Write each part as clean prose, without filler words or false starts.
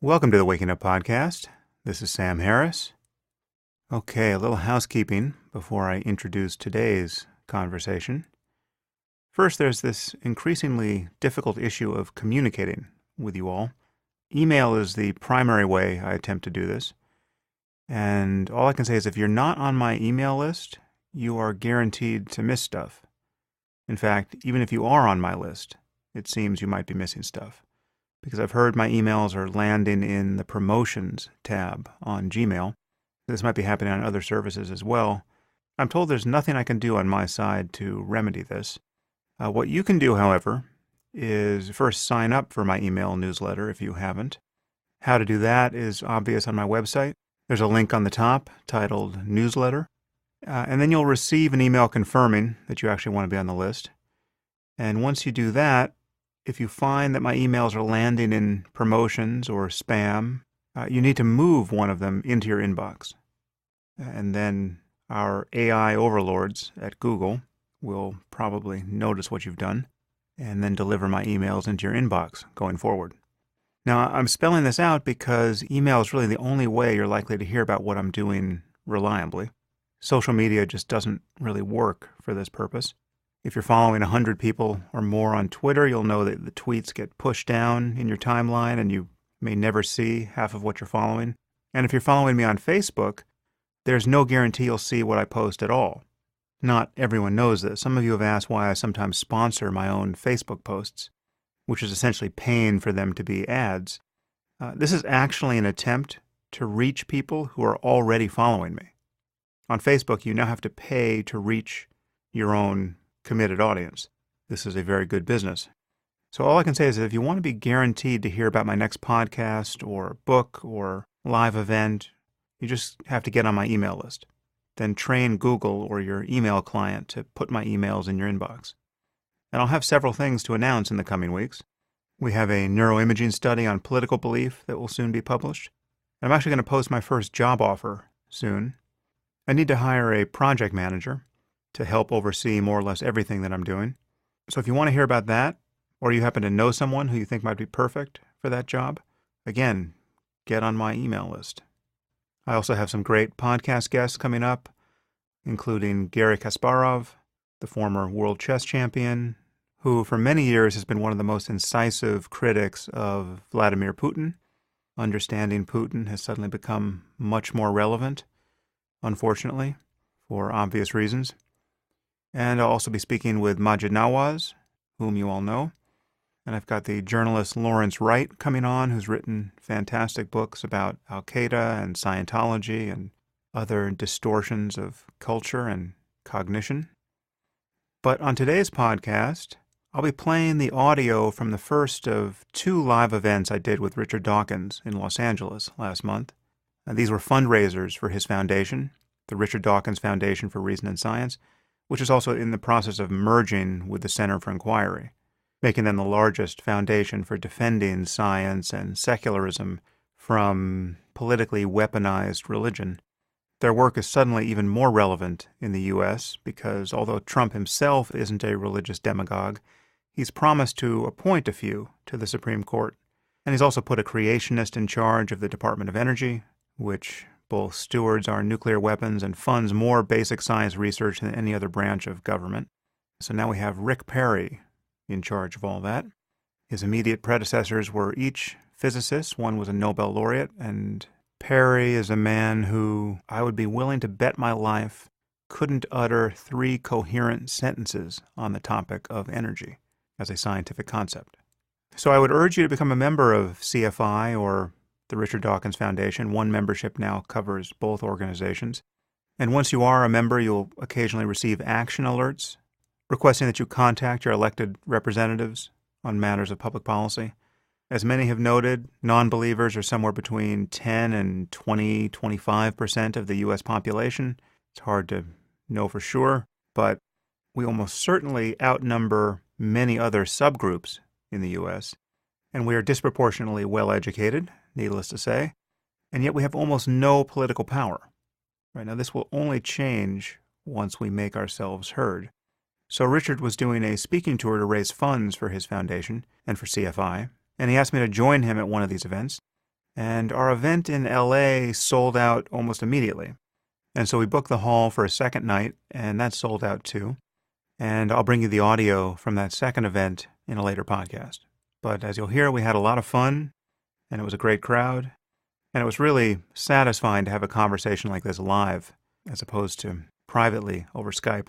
Welcome to the Waking Up Podcast. This is Sam Harris. Okay, a little housekeeping before I introduce today's conversation. First, there's this increasingly difficult issue of communicating with you all. Email is the primary way I attempt to do this. And all I can say is if you're not on my email list, you are guaranteed to miss stuff. In fact, even if you are on my list, it seems you might be missing stuff. Because I've heard my emails are landing in the promotions tab on Gmail. This might be happening on other services as well. I'm told there's nothing I can do on my side to remedy this. What you can do, however, is first sign up for my email newsletter if you haven't. How to do that is obvious on my website. There's a link on the top titled Newsletter. And then you'll receive an email confirming that you actually want to be on the list. And once you do that, if you find that my emails are landing in promotions or spam, you need to move one of them into your inbox. And then our AI overlords at Google will probably notice what you've done and then deliver my emails into your inbox going forward. Now, I'm spelling this out because email is really the only way you're likely to hear about what I'm doing reliably. Social media just doesn't really work for this purpose. If you're following 100 people or more on Twitter, you'll know that the tweets get pushed down in your timeline and you may never see half of what you're following. And if you're following me on Facebook, there's no guarantee you'll see what I post at all. Not everyone knows this. Some of you have asked why I sometimes sponsor my own Facebook posts, which is essentially paying for them to be ads. This is actually an attempt to reach people who are already following me. On Facebook, you now have to pay to reach your own committed audience. This is a very good business. So all I can say is that if you want to be guaranteed to hear about my next podcast or book or live event, you just have to get on my email list. Then train Google or your email client to put my emails in your inbox. And I'll have several things to announce in the coming weeks. We have a neuroimaging study on political belief that will soon be published. I'm actually going to post my first job offer soon. I need to hire a project manager to help oversee more or less everything that I'm doing. So if you want to hear about that, or you happen to know someone who you think might be perfect for that job, again, get on my email list. I also have some great podcast guests coming up, including Garry Kasparov, the former world chess champion, who for many years has been one of the most incisive critics of Vladimir Putin. Understanding Putin has suddenly become much more relevant, unfortunately, for obvious reasons. And I'll also be speaking with Maajid Nawaz, whom you all know. And I've got the journalist Lawrence Wright coming on, who's written fantastic books about Al-Qaeda and Scientology and other distortions of culture and cognition. But on today's podcast, I'll be playing the audio from the first of two live events I did with Richard Dawkins in Los Angeles last month. These were fundraisers for his foundation, the Richard Dawkins Foundation for Reason and Science, which is also in the process of merging with the Center for Inquiry, making them the largest foundation for defending science and secularism from politically weaponized religion. Their work is suddenly even more relevant in the U.S. because although Trump himself isn't a religious demagogue, he's promised to appoint a few to the Supreme Court. And he's also put a creationist in charge of the Department of Energy, which both stewards our nuclear weapons and funds more basic science research than any other branch of government. So now we have Rick Perry in charge of all that. His immediate predecessors were each physicists. One was a Nobel laureate, and Perry is a man who I would be willing to bet my life couldn't utter 3 coherent sentences on the topic of energy as a scientific concept. So I would urge you to become a member of CFI or the Richard Dawkins Foundation. One membership now covers both organizations. And once you are a member, you'll occasionally receive action alerts requesting that you contact your elected representatives on matters of public policy. As many have noted, non-believers are somewhere between 10 and 25% of the U.S. population. It's hard to know for sure, but we almost certainly outnumber many other subgroups in the U.S., and we are disproportionately well-educated, needless to say, and yet we have almost no political power. Right now, this will only change once we make ourselves heard. So Richard was doing a speaking tour to raise funds for his foundation and for CFI, and he asked me to join him at one of these events. And our event in LA sold out almost immediately. And so we booked the hall for a second night, and that sold out too. And I'll bring you the audio from that second event in a later podcast. But as you'll hear, we had a lot of fun, and it was a great crowd. And it was really satisfying to have a conversation like this live, as opposed to privately over Skype.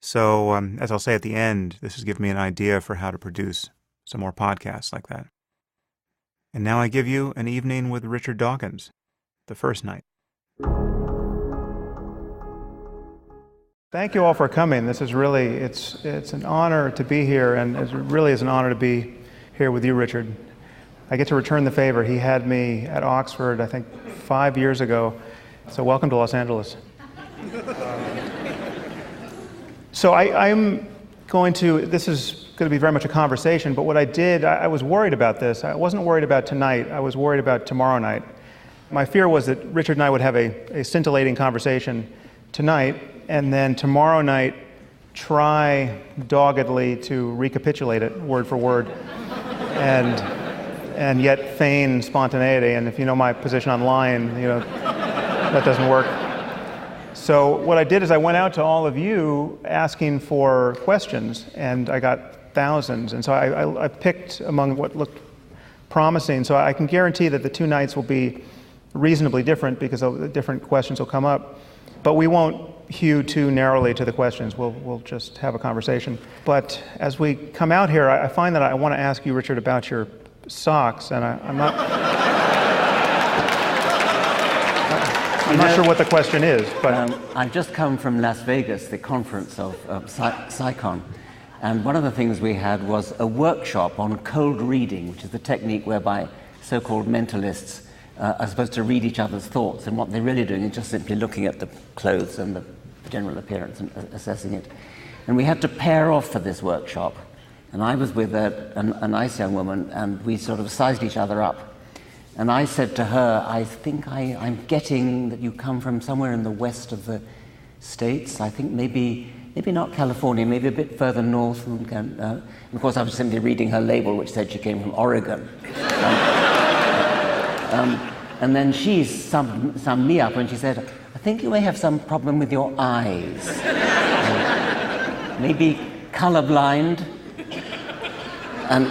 So, as I'll say at the end, this has given me an idea for how to produce some more podcasts like that. And now I give you an evening with Richard Dawkins, the first night. Thank you all for coming. This is really, it's an honor to be here, and it really is an honor to be here with you, Richard. I get to return the favor. He had me at Oxford, I think, 5 years ago. So welcome to Los Angeles. So I'm going to, this is going to be very much a conversation, but what I did, I was worried about this. I wasn't worried about tonight. I was worried about tomorrow night. My fear was that Richard and I would have a scintillating conversation tonight, and then tomorrow night try doggedly to recapitulate it word for word, and yet feign spontaneity. And if you know my position online, you know that doesn't work. So what I did is I went out to all of you asking for questions, and I got thousands. And so I picked among what looked promising. So I can guarantee that the two nights will be reasonably different because different questions will come up. But we won't hew too narrowly to the questions. We'll just have a conversation. But as we come out here, I find that I want to ask you, Richard, about your socks, and I'm not sure what the question is, but I've just come from Las Vegas, the conference of PsyCon, and one of the things we had was a workshop on cold reading, which is the technique whereby so-called mentalists are supposed to read each other's thoughts, and what they're really doing is just simply looking at the clothes and the general appearance and assessing it. And we had to pair off for this workshop, and I was with a nice young woman, and we sort of sized each other up. And I said to her, I think I'm getting that you come from somewhere in the west of the States. I think maybe not California, maybe a bit further north. And of course, I was simply reading her label, which said she came from Oregon. And then she summed me up, and she said, I think you may have some problem with your eyes. Maybe colorblind. And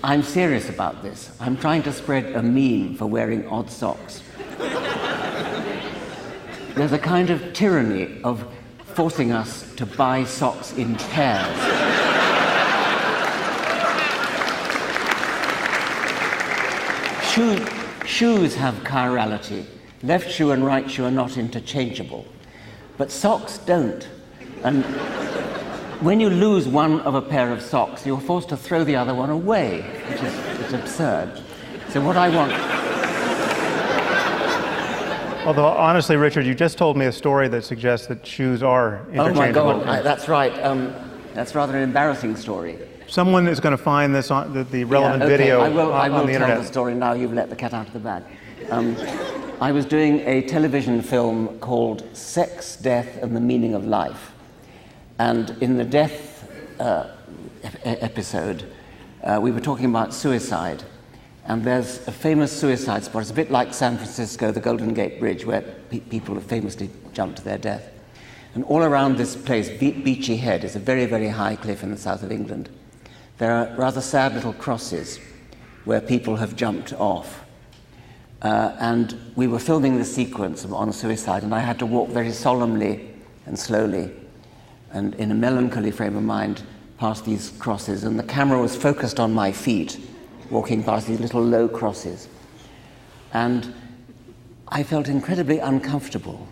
I'm serious about this. I'm trying to spread a meme for wearing odd socks. There's a kind of tyranny of forcing us to buy socks in pairs. Shoes have chirality. Left shoe and right shoe are not interchangeable. But socks don't. And when you lose one of a pair of socks, you're forced to throw the other one away, which is absurd. So what I want... Although, honestly, Richard, you just told me a story that suggests that shoes are interchangeable. Oh, my God, that's right. That's rather an embarrassing story. Someone is going to find this on the relevant video on the internet. I will tell the story now. You've let the cat out of the bag. I was doing a television film called Sex, Death, and the Meaning of Life. And in the death episode, we were talking about suicide. And there's a famous suicide spot. It's a bit like San Francisco, the Golden Gate Bridge, where people have famously jumped to their death. And all around this place, Beachy Head is a very, very high cliff in the south of England. There are rather sad little crosses where people have jumped off. And we were filming the sequence on suicide, and I had to walk very solemnly and slowly and in a melancholy frame of mind past these crosses, and the camera was focused on my feet, walking past these little low crosses. And I felt incredibly uncomfortable.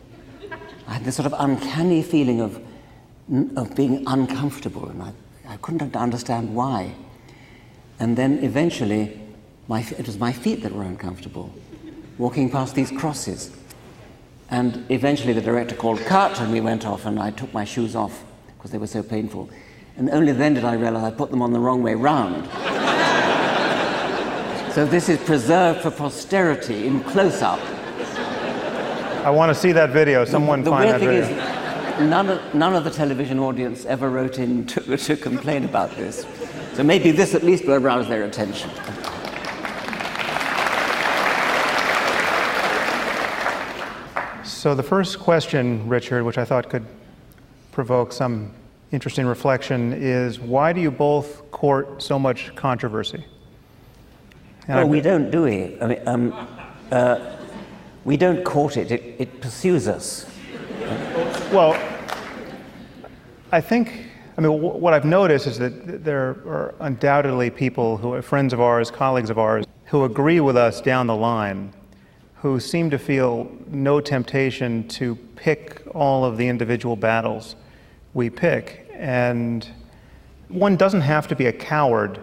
I had this sort of uncanny feeling of being uncomfortable, and I couldn't understand why. And then eventually, it was my feet that were uncomfortable, walking past these crosses. And eventually the director called cut, and we went off, and I took my shoes off because they were so painful. And only then did I realize I put them on the wrong way round. So this is preserved for posterity in close-up. I want to see that video. Someone find that video. The weird thing is, none of the television audience ever wrote in to complain about this. So maybe this at least will arouse their attention. So the first question, Richard, which I thought could provoke some interesting reflection, is why do you both court so much controversy? Well, we don't, do we? I mean, we don't court it. It pursues us. Well, I mean, what I've noticed is that there are undoubtedly people who are friends of ours, colleagues of ours, who agree with us down the line, who seem to feel no temptation to pick all of the individual battles we pick. And one doesn't have to be a coward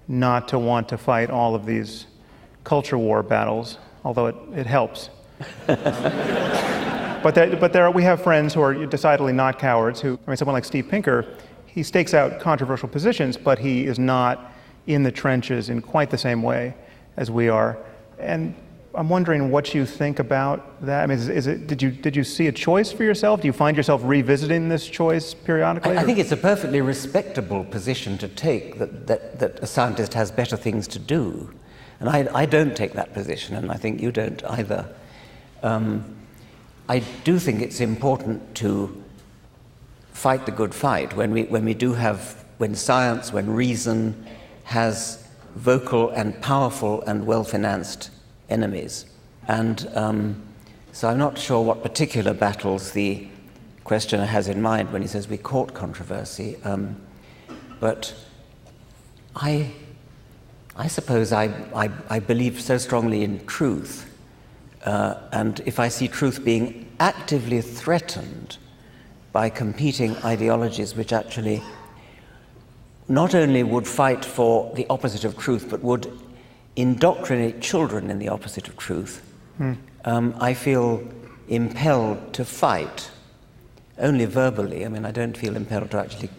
not to want to fight all of these culture war battles, although it helps. But we have friends who are decidedly not cowards, someone like Steve Pinker, he stakes out controversial positions, but he is not in the trenches in quite the same way as we are. And I'm wondering what you think about that. I mean, did you see a choice for yourself? Do you find yourself revisiting this choice periodically? I think it's a perfectly respectable position to take, that a scientist has better things to do. And I don't take that position, and I think you don't either. I do think it's important to fight the good fight when science, when reason has vocal and powerful and well-financed enemies. And so I'm not sure what particular battles the questioner has in mind when he says we court controversy. But I suppose I believe so strongly in truth. And if I see truth being actively threatened by competing ideologies which actually not only would fight for the opposite of truth, but would indoctrinate children in the opposite of truth, I feel impelled to fight, only verbally. I mean, I don't feel impelled to actually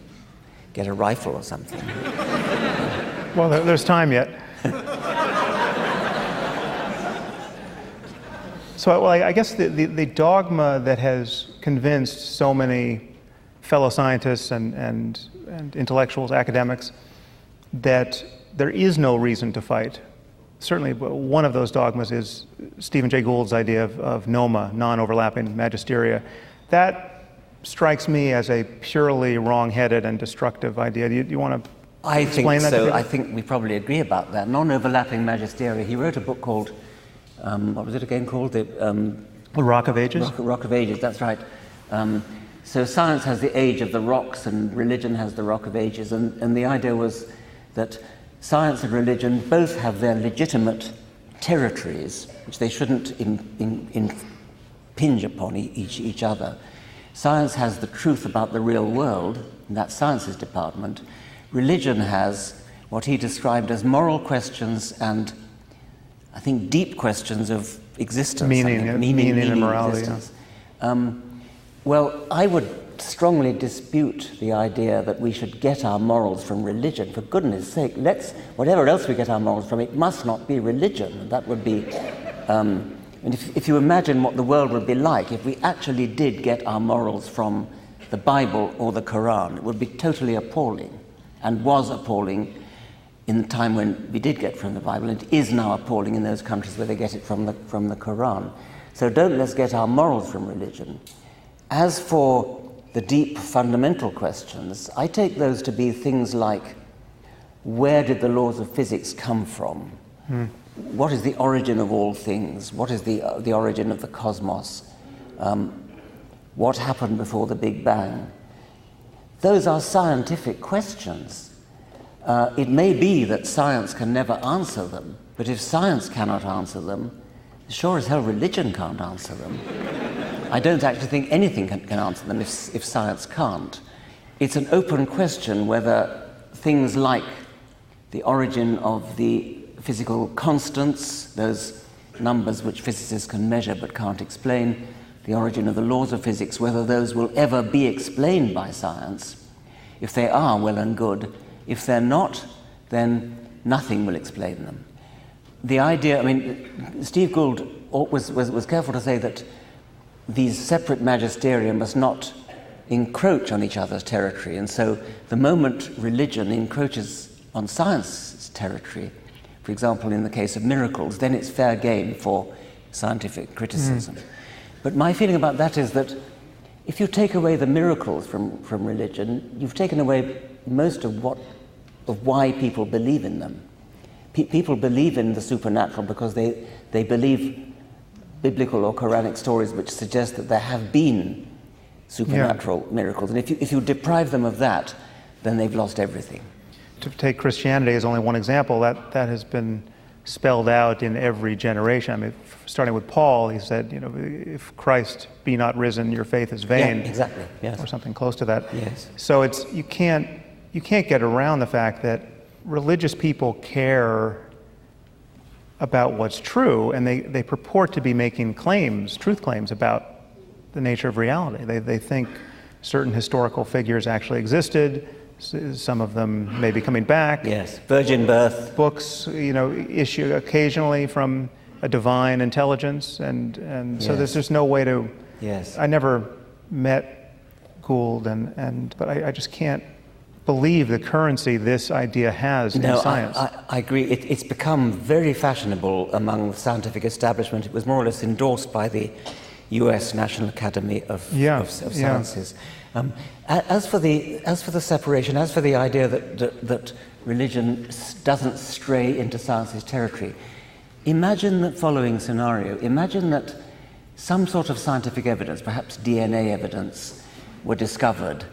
get a rifle or something. Well, there's time yet. So, I guess the dogma that has convinced so many fellow scientists and intellectuals, academics, that there is no reason to fight. Certainly, one of those dogmas is Stephen Jay Gould's idea of NOMA, non-overlapping magisteria. That strikes me as a purely wrong-headed and destructive idea. Do you want to explain that? I think so. I think we probably agree about that. Non-overlapping magisteria. He wrote a book called, what was it again called? The Rock of Ages? Rock of Ages, that's right. So science has the age of the rocks and religion has the Rock of Ages. And the idea was that science and religion both have their legitimate territories, which they shouldn't impinge upon each other. Science has the truth about the real world, and that's science's department. Religion has what he described as moral questions and, I think, deep questions of existence. Meaning and morality. Yeah. Well, I would strongly dispute the idea that we should get our morals from religion. For goodness sake, whatever else we get our morals from, it must not be religion. That would be, and if you imagine what the world would be like if we actually did get our morals from the Bible or the Quran, it would be totally appalling, and was appalling in the time when we did get from the Bible. It is now appalling in those countries where they get it from the Quran. So let's get our morals from religion. As for the deep fundamental questions, I take those to be things like, where did the laws of physics come from? What is the origin of all things? What is the origin of the cosmos? What happened before the Big Bang? Those are scientific questions. It may be that science can never answer them, but if science cannot answer them, sure as hell religion can't answer them. I don't actually think anything can answer them if science can't. It's an open question whether things like the origin of the physical constants, those numbers which physicists can measure but can't explain, the origin of the laws of physics, whether those will ever be explained by science. If they are, well and good. If they're not, then nothing will explain them. The idea, Steve Gould was careful to say that these separate magisteria must not encroach on each other's territory, and so the moment religion encroaches on science territory, for example, in the case of miracles, then it's fair game for scientific criticism. But my feeling about that is that if you take away the miracles from religion, you've taken away most of why people believe in them. People believe in the supernatural because they believe biblical or Quranic stories which suggest that there have been supernatural miracles. And if you deprive them of that, then they've lost everything. To take Christianity as only one example, that has been spelled out in every generation. I mean, starting with Paul, he said, if Christ be not risen, your faith is vain. Yeah, exactly. Yes. Or something close to that. Yes. So you can't get around the fact that religious people care about what's true, and they purport to be making truth claims about the nature of reality. They think certain historical figures actually existed. Some of them may be coming back. Yes, virgin birth. Books, issue occasionally from a divine intelligence, and so there's just no way to. Yes. I never met Gould, but I just can't believe the currency this idea has in science. I agree. It's become very fashionable among the scientific establishment. It was more or less endorsed by the U.S. National Academy of Sciences. As for the separation, as for the idea that religion doesn't stray into science's territory, imagine the following scenario. Imagine that some sort of scientific evidence, perhaps DNA evidence, were discovered,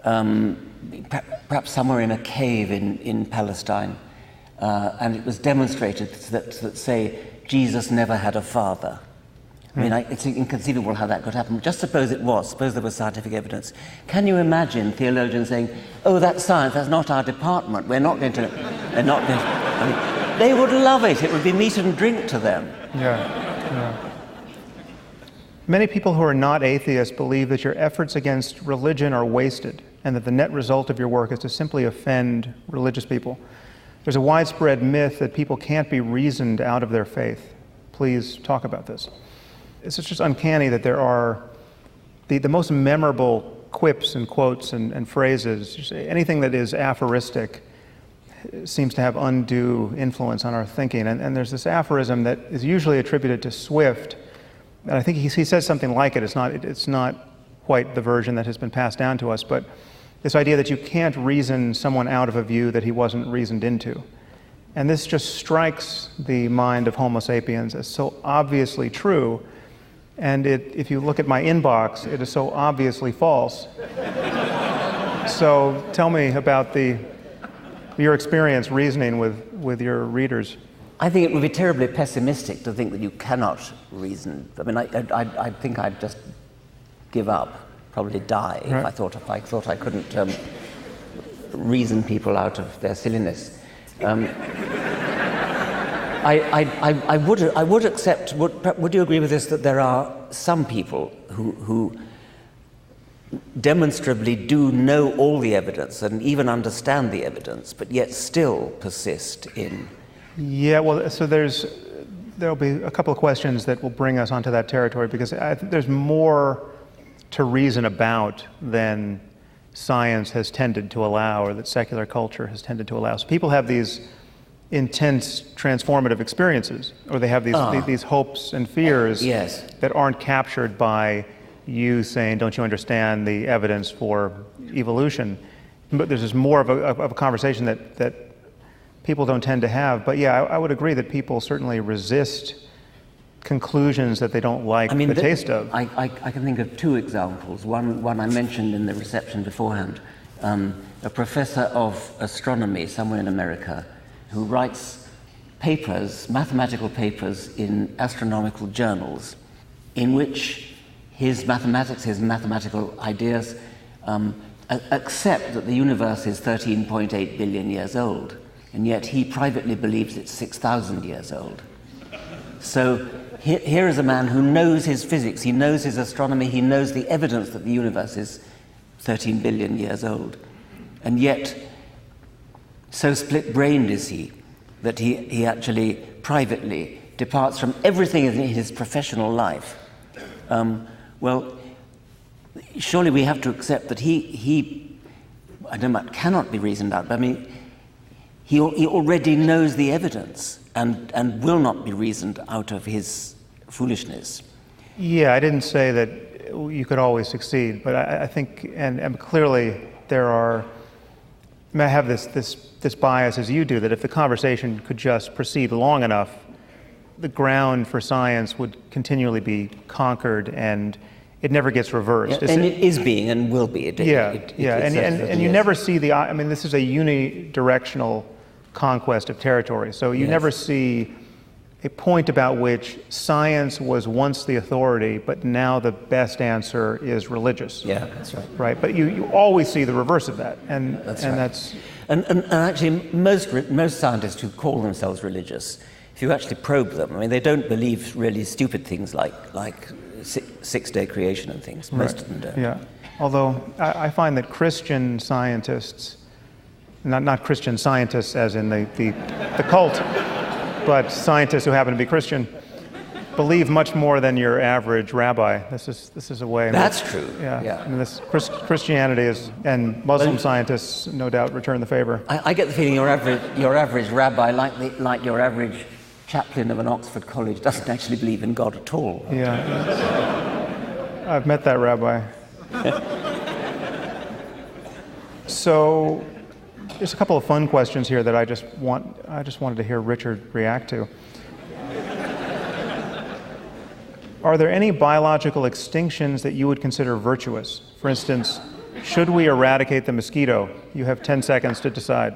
perhaps somewhere in a cave in Palestine, and it was demonstrated that say, Jesus never had a father. I mean, it's inconceivable how that could happen. Just suppose it was. Suppose there was scientific evidence. Can you imagine theologians saying, "Oh, that's science. That's not our department. We're not going to." They're not going to. I mean, they would love it. It would be meat and drink to them. Yeah. Many people who are not atheists believe that your efforts against religion are wasted, and that the net result of your work is to simply offend religious people. There's a widespread myth that people can't be reasoned out of their faith. Please talk about this. It's just uncanny that there are the most memorable quips and quotes and phrases. Anything that is aphoristic seems to have undue influence on our thinking. And there's this aphorism that is usually attributed to Swift. And I think he says something like it. It's not quite the version that has been passed down to us, but this idea that you can't reason someone out of a view that he wasn't reasoned into. And this just strikes the mind of Homo sapiens as so obviously true. And if you look at my inbox, it is so obviously false. So tell me about your experience reasoning with your readers. I think it would be terribly pessimistic to think that you cannot reason. I mean, I think I'd just give up, probably die, if I thought I couldn't reason people out of their silliness. I would accept. Would you agree with this, that there are some people who demonstrably do know all the evidence and even understand the evidence, but yet still persist in? Yeah, well, so there'll be a couple of questions that will bring us onto that territory, because I think there's more to reason about than science has tended to allow, or that secular culture has tended to allow. So people have these intense transformative experiences, or they have these hopes and fears that aren't captured by you saying, don't you understand the evidence for evolution? But there's just more of a conversation that people don't tend to have. But yeah, I would agree that people certainly resist conclusions that they don't like the taste of. I can think of two examples. One I mentioned in the reception beforehand. A professor of astronomy somewhere in America who writes papers, mathematical papers, in astronomical journals, in which his mathematical ideas accept that the universe is 13.8 billion years old, and yet he privately believes it's 6,000 years old. So here is a man who knows his physics, he knows his astronomy, he knows the evidence that the universe is 13 billion years old, and yet so split-brained is he that he actually privately departs from everything in his professional life. Well, surely we have to accept that he I don't know, cannot be reasoned out, but I mean, he already knows the evidence and will not be reasoned out of his foolishness. Yeah, I didn't say that you could always succeed, but I think, and clearly there are, I have this bias as you do, that if the conversation could just proceed long enough, the ground for science would continually be conquered and it never gets reversed. Yeah, and it is being and will be. And you never see this is a unidirectional conquest of territory. So you never see a point about which science was once the authority, but now the best answer is religious. Yeah, that's right. Right, but you always see the reverse of that, and that's. And actually, most scientists who call themselves religious, if you actually probe them, they don't believe really stupid things like six-day creation and things. Most of them don't. Yeah, although I find that Christian scientists, not Christian scientists as in the cult, but scientists who happen to be Christian, believe much more than your average rabbi. This is a way. That's true. Yeah. This Christianity is, and Muslim scientists no doubt return the favor. I get the feeling your average rabbi, like your average chaplain of an Oxford college, doesn't actually believe in God at all. Yeah. I've met that rabbi. So there's a couple of fun questions here that I just wanted to hear Richard react to. Are there any biological extinctions that you would consider virtuous? For instance, should we eradicate the mosquito? You have 10 seconds to decide.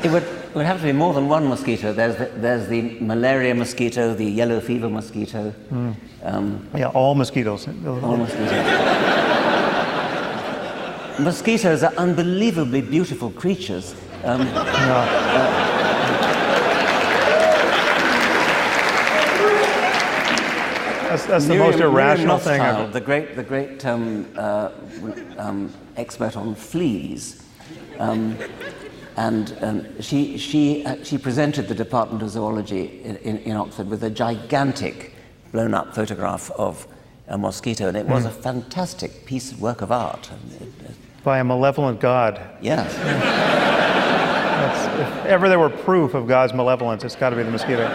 It would have to be more than one mosquito. There's the malaria mosquito, the yellow fever mosquito. All mosquitoes. All mosquitoes. Mosquitoes are unbelievably beautiful creatures. That's the most irrational thing ever. The great expert on fleas, and she presented the Department of Zoology in Oxford with a gigantic blown-up photograph of a mosquito, and it was a fantastic piece of work of art. By a malevolent God. Yes. If ever there were proof of God's malevolence, it's got to be the mosquito.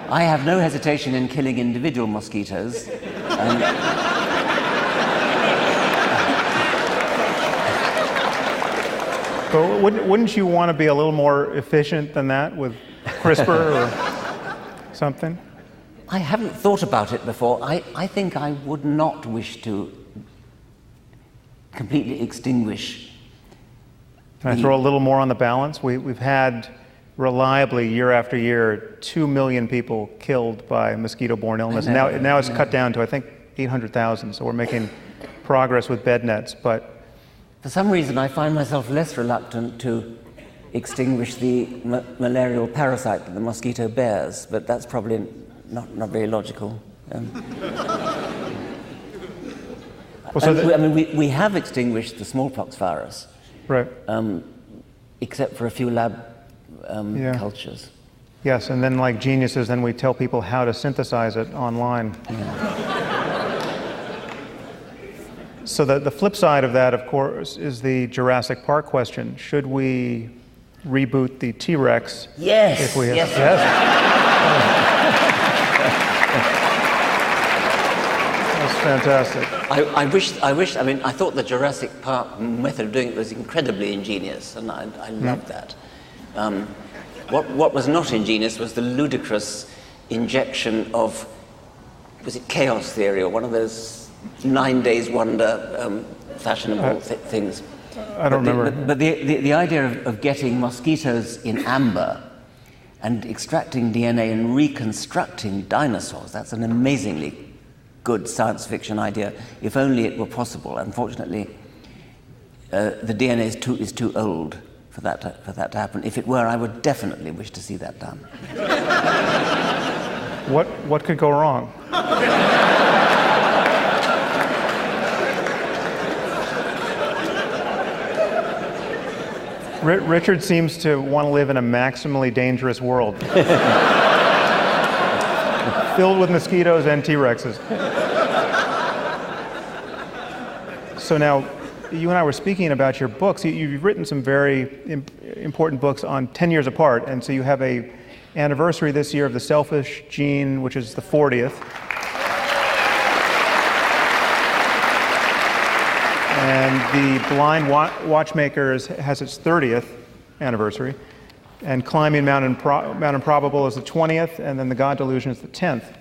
I have no hesitation in killing individual mosquitoes. But wouldn't you want to be a little more efficient than that with CRISPR or something? I haven't thought about it before. I think I would not wish to completely extinguish. Can I throw a little more on the balance? We've had reliably, year after year, 2 million people killed by mosquito-borne illness. Now it's cut down to, I think, 800,000, so we're making progress with bed nets, but... For some reason, I find myself less reluctant to extinguish the malarial parasite that the mosquito bears, but that's probably not very logical. We have extinguished the smallpox virus, right? Except for a few lab cultures. Yes, and then like geniuses, then we tell people how to synthesize it online. So the flip side of that, of course, is the Jurassic Park question. Should we reboot the T-Rex? Yes. If we have, yes. That's fantastic. I thought the Jurassic Park method of doing it was incredibly ingenious, and I loved that. What was not ingenious was the ludicrous injection of, was it chaos theory or one of those 9 days wonder fashionable things? I don't remember. But the idea of getting mosquitoes in amber and extracting DNA and reconstructing dinosaurs, that's an amazingly good science fiction idea, if only it were possible. Unfortunately, the DNA is too old for that to happen. If it were, I would definitely wish to see that done. What could go wrong? Richard seems to want to live in a maximally dangerous world. Filled with mosquitoes and T-Rexes. So now, you and I were speaking about your books. You've written some very important books on 10 years apart, and so you have a anniversary this year of The Selfish Gene, which is the 40th. And The Blind Watchmakers has its 30th anniversary, and Climbing Mount Improbable is the 20th, and then The God Delusion is the 10th.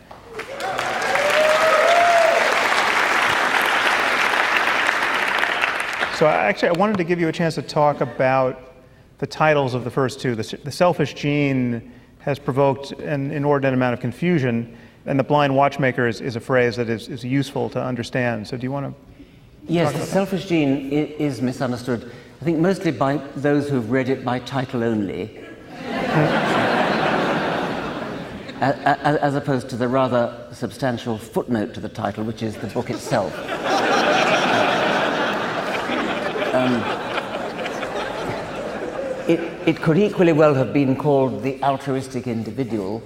So I wanted to give you a chance to talk about the titles of the first two. The Selfish Gene has provoked an inordinate amount of confusion, and The Blind Watchmaker is a phrase that is useful to understand. So do you want to Yes, The Selfish Gene is misunderstood, I think mostly by those who've read it by title only, as opposed to the rather substantial footnote to the title, which is the book itself. It could equally well have been called The Altruistic Individual,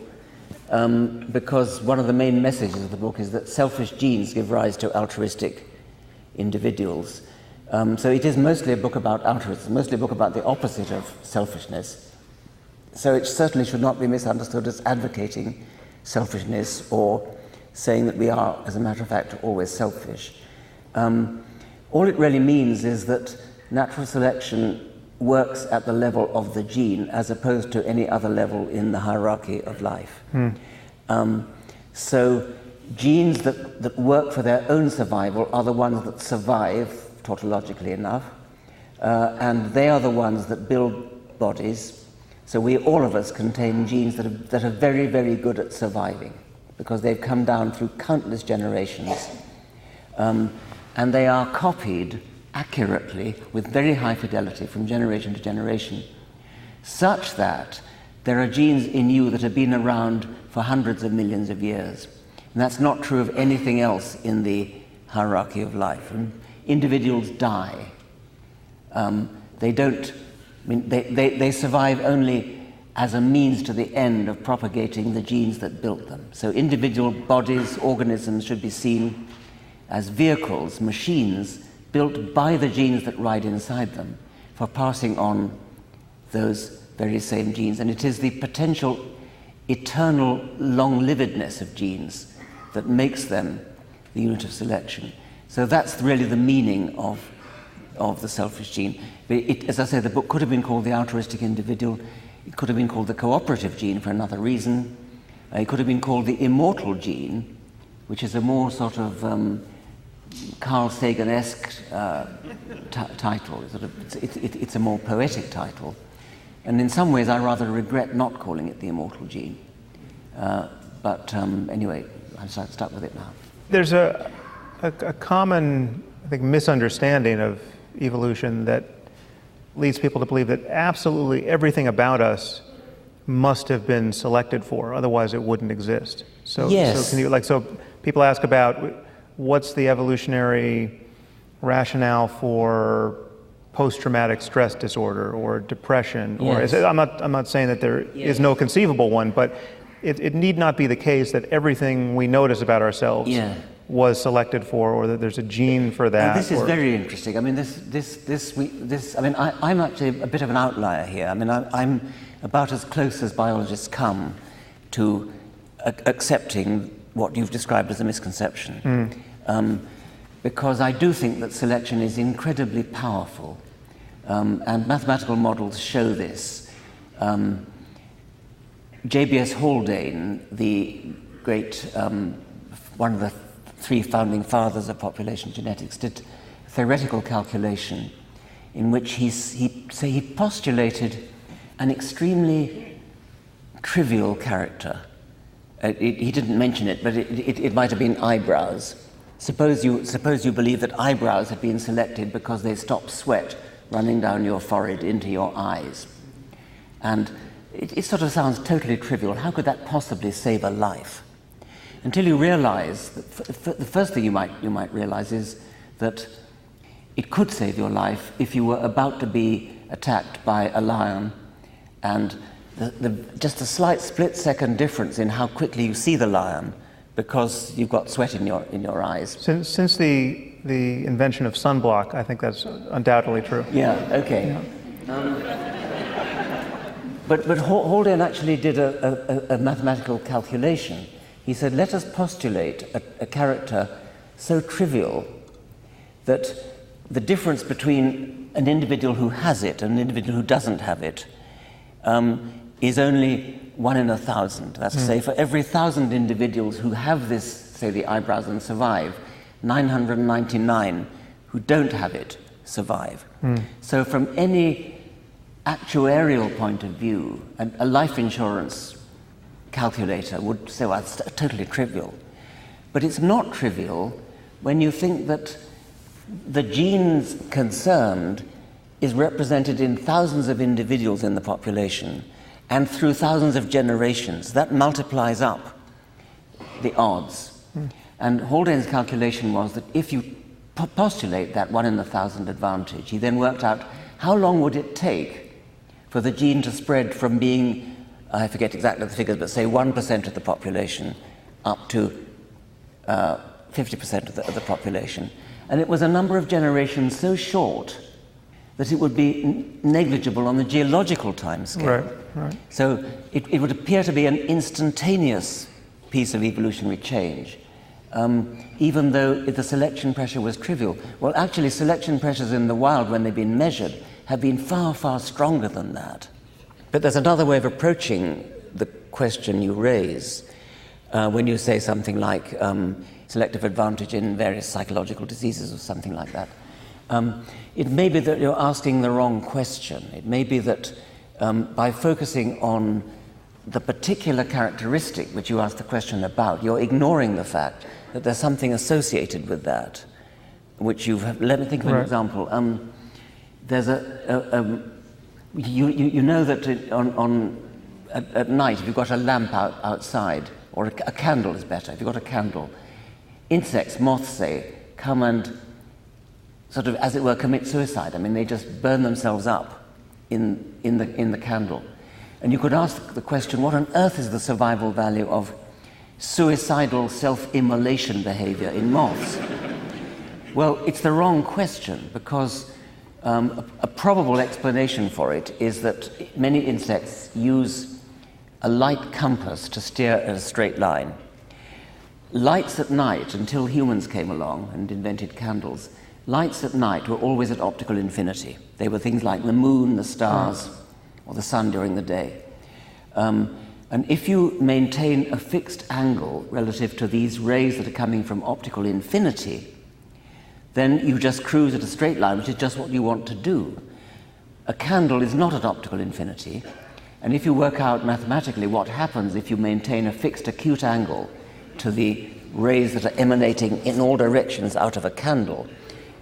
because one of the main messages of the book is that selfish genes give rise to altruistic individuals. So it is mostly a book about altruism, mostly a book about the opposite of selfishness. So it certainly should not be misunderstood as advocating selfishness or saying that we are, as a matter of fact, always selfish. All it really means is that natural selection works at the level of the gene as opposed to any other level in the hierarchy of life. So genes that work for their own survival are the ones that survive, tautologically enough, and they are the ones that build bodies. So all of us contain genes that are very, very good at surviving because they've come down through countless generations. And they are copied accurately with very high fidelity from generation to generation, such that there are genes in you that have been around for hundreds of millions of years. And that's not true of anything else in the hierarchy of life. And individuals die. They survive only as a means to the end of propagating the genes that built them. So individual bodies, organisms should be seen as vehicles, machines, built by the genes that ride inside them for passing on those very same genes. And it is the potential eternal long-livedness of genes that makes them the unit of selection. So that's really the meaning of the selfish gene. But as I say, the book could have been called The Altruistic Individual. It could have been called The Cooperative Gene for another reason. It could have been called The Immortal Gene, which is a more sort of Carl Sagan-esque title. It's a more poetic title. And in some ways, I rather regret not calling it The Immortal Gene. But anyway, I'm stuck with it now. There's a common, I think, misunderstanding of evolution that leads people to believe that absolutely everything about us must have been selected for, otherwise it wouldn't exist. So, yes. So people ask about what's the evolutionary rationale for post-traumatic stress disorder or depression, yes. or I'm not saying that there is no conceivable one, but it need not be the case that everything we notice about ourselves was selected for, or that there's a gene for that. This is very interesting. I mean, I'm actually a bit of an outlier here. I mean, I'm about as close as biologists come to accepting what you've described as a misconception. Because I do think that selection is incredibly powerful, and mathematical models show this. J.B.S. Haldane, the great, one of the three founding fathers of population genetics, did a theoretical calculation in which he postulated an extremely trivial character. He didn't mention it, but it might have been eyebrows. Suppose you believe that eyebrows had been selected because they stop sweat running down your forehead into your eyes. And it sort of sounds totally trivial. How could that possibly save a life? Until you realize, the first thing you might realize is that it could save your life if you were about to be attacked by a lion, and just a slight split-second difference in how quickly you see the lion because you've got sweat in your eyes. Since the the invention of sunblock. I think that's undoubtedly true. Yeah, okay. But Haldane actually did a mathematical calculation. He said, let us postulate a character so trivial that the difference between an individual who has it and an individual who doesn't have it is only 1 in 1,000. That's to say, for every 1,000 individuals who have this, say, the eyebrows, and survive, 999 who don't have it survive. So from any actuarial point of view, a life insurance calculator would say, well, it's totally trivial. But it's not trivial when you think that the genes concerned is represented in thousands of individuals in the population, and through thousands of generations. That multiplies up the odds. And Haldane's calculation was that if you postulate that 1 in 1,000 advantage, he then worked out how long would it take for the gene to spread from being, I forget exactly the figures, but say 1% of the population up to 50% of the population. And it was a number of generations so short that it would be negligible on the geological timescale. Right. So it would appear to be an instantaneous piece of evolutionary change, even though the selection pressure was trivial. Well, actually, selection pressures in the wild, when they've been measured, have been far, far stronger than that. But there's another way of approaching the question you raise when you say something like selective advantage in various psychological diseases or something like that. It may be that you're asking the wrong question. It may be that by focusing on the particular characteristic which you asked the question about, you're ignoring the fact that there's something associated with that, which you've... Let me think of an example. There's you know that at night, if you've got a lamp outside, or a candle is better, if you've got a candle, insects, moths, say, come and sort of, as it were, commit suicide. I mean, they just burn themselves up in the candle. And you could ask the question, what on earth is the survival value of suicidal self-immolation behavior in moths? Well, it's the wrong question, because a probable explanation for it is that many insects use a light compass to steer in a straight line. Lights at night, until humans came along and invented candles, lights at night were always at optical infinity. They were things like the moon, the stars, or the sun during the day. And if you maintain a fixed angle relative to these rays that are coming from optical infinity, then you just cruise at a straight line, which is just what you want to do. A candle is not at optical infinity, and if you work out mathematically what happens if you maintain a fixed acute angle to the rays that are emanating in all directions out of a candle,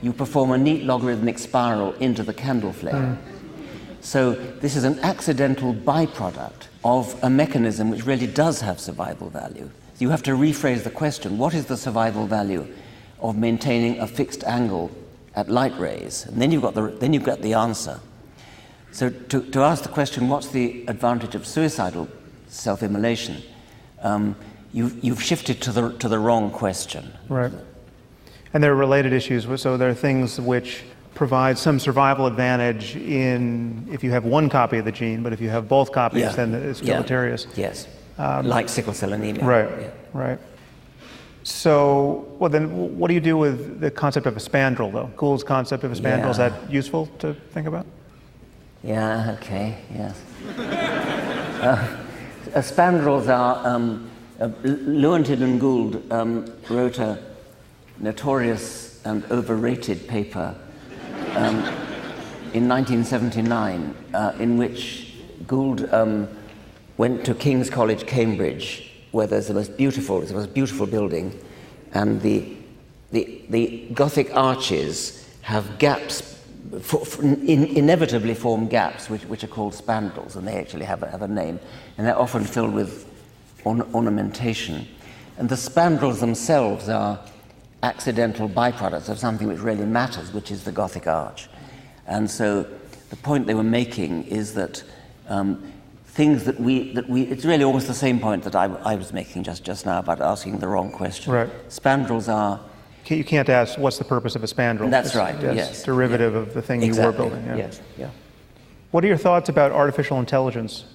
you perform a neat logarithmic spiral into the candle flame. So this is an accidental byproduct of a mechanism which really does have survival value. So you have to rephrase the question, what is the survival value of maintaining a fixed angle at light rays? And then you've got the answer. So to ask the question, what's the advantage of suicidal self-immolation? You've shifted to the wrong question. Right. And there are related issues. So there are things which provide some survival advantage if you have one copy of the gene, but if you have both copies, then it's deleterious. Yes. Like sickle cell anemia. Right. So, well, then what do you do with the concept of a spandrel, though? Gould's concept of a spandrel, is that useful to think about? Yeah, okay, yes. Spandrels are... Lewontin and Gould wrote a notorious and overrated paper in 1979 in which Gould went to King's College, Cambridge, where there's the most beautiful building, and the Gothic arches have gaps, inevitably form gaps, which are called spandrels, and they actually have a name, and they're often filled with ornamentation. And the spandrels themselves are accidental byproducts of something which really matters, which is the Gothic arch. And so the point they were making is that things that we it's really almost the same point that I was making just now about asking the wrong question. Right. Spandrels are You can't ask, what's the purpose of a spandrel? That's right, yes. Derivative of the thing exactly. you were building. Yeah. Yes, yeah. What are your thoughts about artificial intelligence?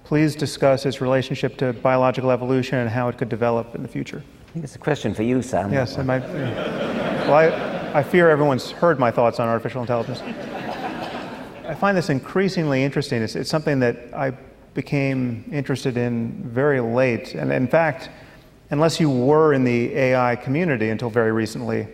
Please discuss its relationship to biological evolution and how it could develop in the future. I think it's a question for you, Sam. Yes, it might. Well, I fear everyone's heard my thoughts on artificial intelligence. I find this increasingly interesting. It's something that I became interested in very late. And in fact, unless you were in the AI community until very recently,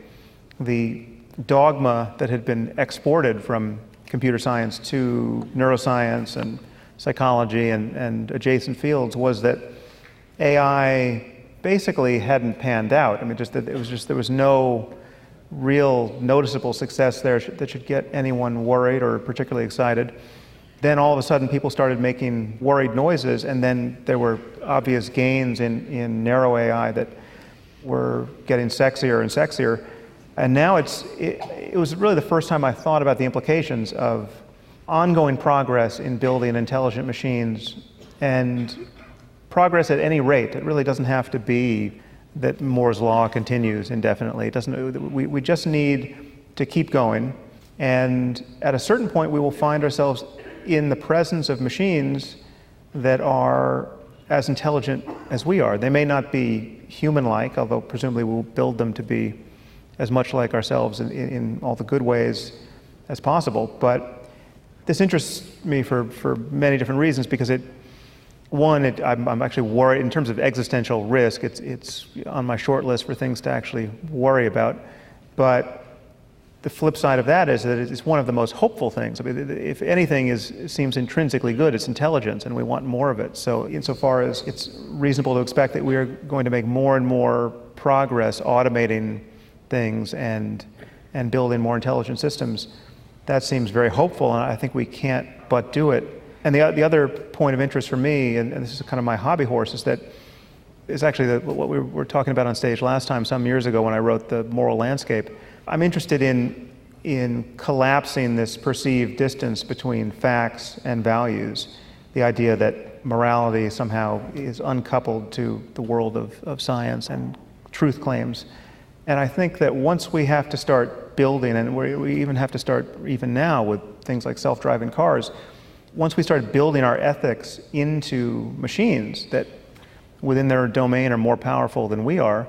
the dogma that had been exported from computer science to neuroscience and psychology and adjacent fields was that AI basically hadn't panned out. I mean, there was no real noticeable success there that should get anyone worried or particularly excited. Then all of a sudden people started making worried noises, and then there were obvious gains in narrow AI that were getting sexier and sexier. And now it was really the first time I thought about the implications of ongoing progress in building intelligent machines, and progress at any rate. It really doesn't have to be that Moore's law continues indefinitely. It doesn't. We just need to keep going, and at a certain point we will find ourselves in the presence of machines that are as intelligent as we are. They may not be human-like, although presumably we'll build them to be as much like ourselves in all the good ways as possible. But this interests me for many different reasons, because I'm actually worried in terms of existential risk. It's on my short list for things to actually worry about. But the flip side of that is that it's one of the most hopeful things. I mean, if anything seems intrinsically good, it's intelligence, and we want more of it. So insofar as it's reasonable to expect that we are going to make more and more progress automating things and building more intelligent systems, that seems very hopeful, and I think we can't but do it. And the other point of interest for me, and this is kind of my hobby horse, is that it's actually what we were talking about on stage last time, some years ago when I wrote The Moral Landscape. I'm interested in collapsing this perceived distance between facts and values, the idea that morality somehow is uncoupled to the world of science and truth claims. And I think that once we have to start building, and we even have to start even now with things like self-driving cars, once we start building our ethics into machines that within their domain are more powerful than we are,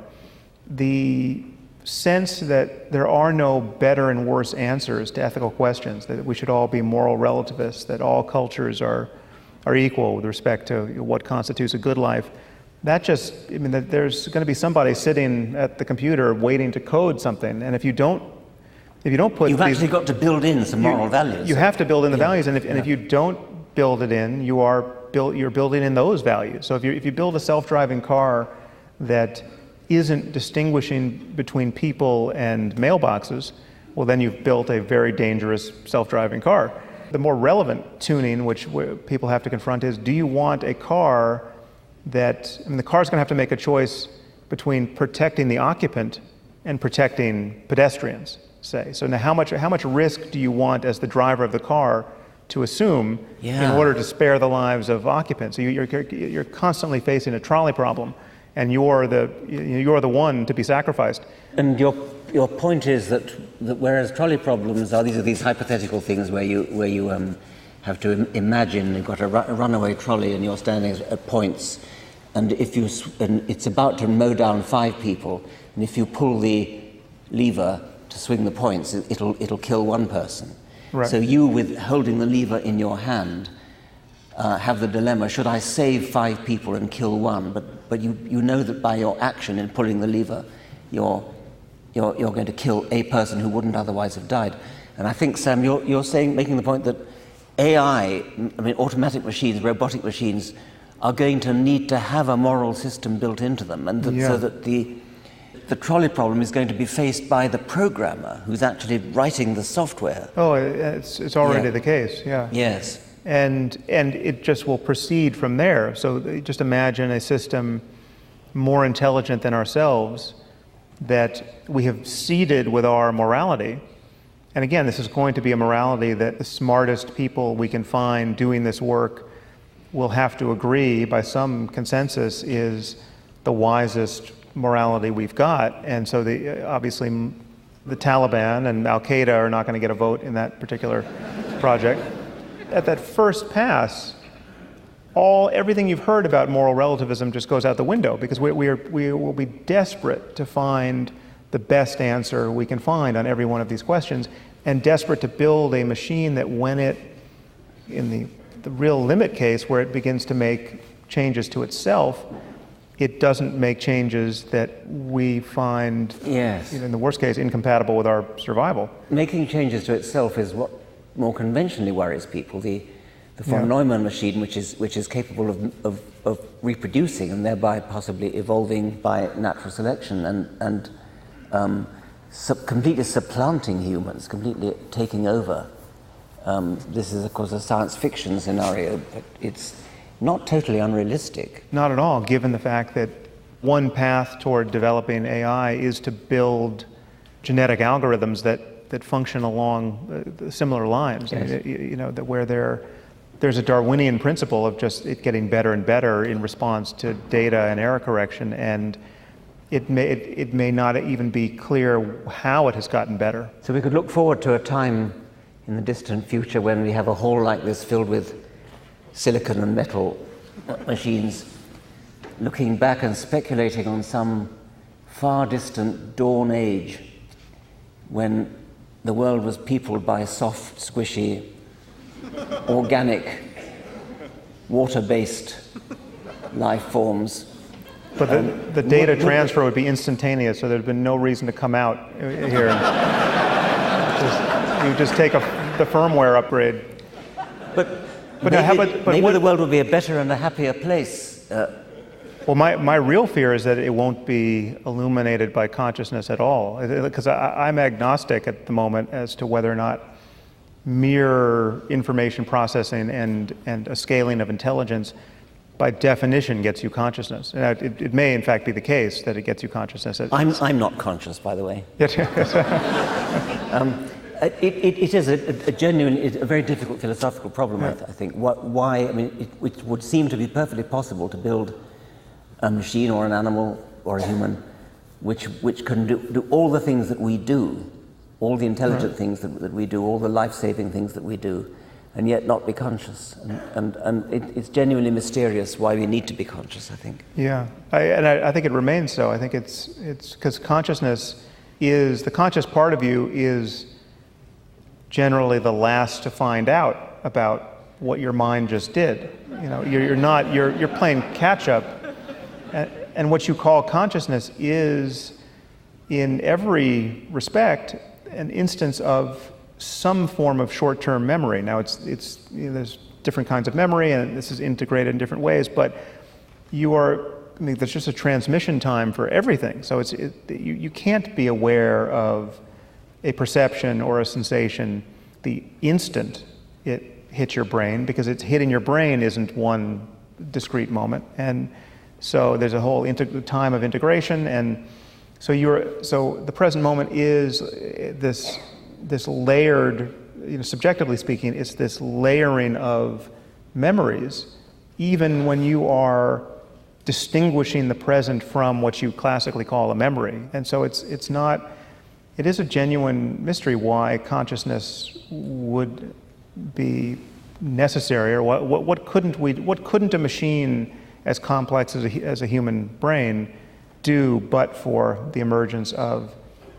the sense that there are no better and worse answers to ethical questions, that we should all be moral relativists, that all cultures are equal with respect to what constitutes a good life, that there's going to be somebody sitting at the computer waiting to code something, and if you don't put You've actually got to build in some moral values. You have to build in the values, and if you don't build it in, you're building in those values. So if you build a self-driving car that isn't distinguishing between people and mailboxes, well, then you've built a very dangerous self-driving car. The more relevant tuning, which people have to confront, is: do you want a car that, the car's going to have to make a choice between protecting the occupant and protecting pedestrians, say. So now how much risk do you want as the driver of the car to assume in order to spare the lives of occupants? So you're constantly facing a trolley problem, and you're the one to be sacrificed. And your point is that whereas trolley problems are these hypothetical things where you have to imagine you've got a runaway trolley and you're standing at points, and it's about to mow down 5 people, and if you pull the lever to swing the points, it'll kill 1 person. Right. So you, with holding the lever in your hand, have the dilemma: should I save 5 people and kill 1? But you know that by your action in pulling the lever, you're going to kill a person who wouldn't otherwise have died. And I think, Sam, you're making the point that AI, automatic machines, robotic machines, are going to need to have a moral system built into them, and so that the trolley problem is going to be faced by the programmer who's actually writing the software. Oh, it's already the case, yeah. Yes. And it just will proceed from there. So just imagine a system more intelligent than ourselves that we have seeded with our morality. And again, this is going to be a morality that the smartest people we can find doing this work will have to agree by some consensus is the wisest morality we've got. And so obviously the Taliban and Al-Qaeda are not going to get a vote in that particular project. At that first pass, everything you've heard about moral relativism just goes out the window, because we will be desperate to find the best answer we can find on every one of these questions, and desperate to build a machine that, when it, in the real limit case, where it begins to make changes to itself, it doesn't make changes that we find, in the worst case, incompatible with our survival. Making changes to itself is what more conventionally worries people. The von Neumann machine, which is capable of reproducing and thereby possibly evolving by natural selection and completely supplanting humans, completely taking over. This is, of course, a science fiction scenario, but it's not totally unrealistic. Not at all, given the fact that one path toward developing AI is to build genetic algorithms that function along similar lines. Yes. Where there's a Darwinian principle of just it getting better and better in response to data and error correction, and it may not even be clear how it has gotten better. So we could look forward to a time in the distant future when we have a hall like this filled with silicon and metal machines, looking back and speculating on some far distant dawn age when the world was peopled by soft, squishy, organic, water-based life forms. But the data transfer would be instantaneous, so there'd been no reason to come out here. You just take the firmware upgrade. But maybe the world would be a better and a happier place. Well, my real fear is that it won't be illuminated by consciousness at all, because I'm agnostic at the moment as to whether or not mere information processing and a scaling of intelligence by definition gets you consciousness. It may in fact be the case that it gets you consciousness. I'm not conscious, by the way. It is a very difficult philosophical problem, I think. Why? I mean, it would seem to be perfectly possible to build a machine or an animal or a human which can do all the things that we do, all the intelligent things that we do, all the life-saving things that we do, and yet not be conscious. And it's genuinely mysterious why we need to be conscious, I think. Yeah, I think it remains so. I think it's because consciousness is, the conscious part of you is generally the last to find out about what your mind just did. You're playing catch up, and what you call consciousness is, in every respect, an instance of some form of short-term memory. Now, there's different kinds of memory, and this is integrated in different ways, but there's just a transmission time for everything. So you can't be aware of a perception or a sensation the instant it hits your brain, because it's hitting your brain isn't one discrete moment. And so there's a whole time of integration, and so the present moment is this layered, subjectively speaking, it's this layering of memories, even when you are distinguishing the present from what you classically call a memory. And so it is a genuine mystery why consciousness would be necessary, or what couldn't a machine as complex as a human brain do but for the emergence of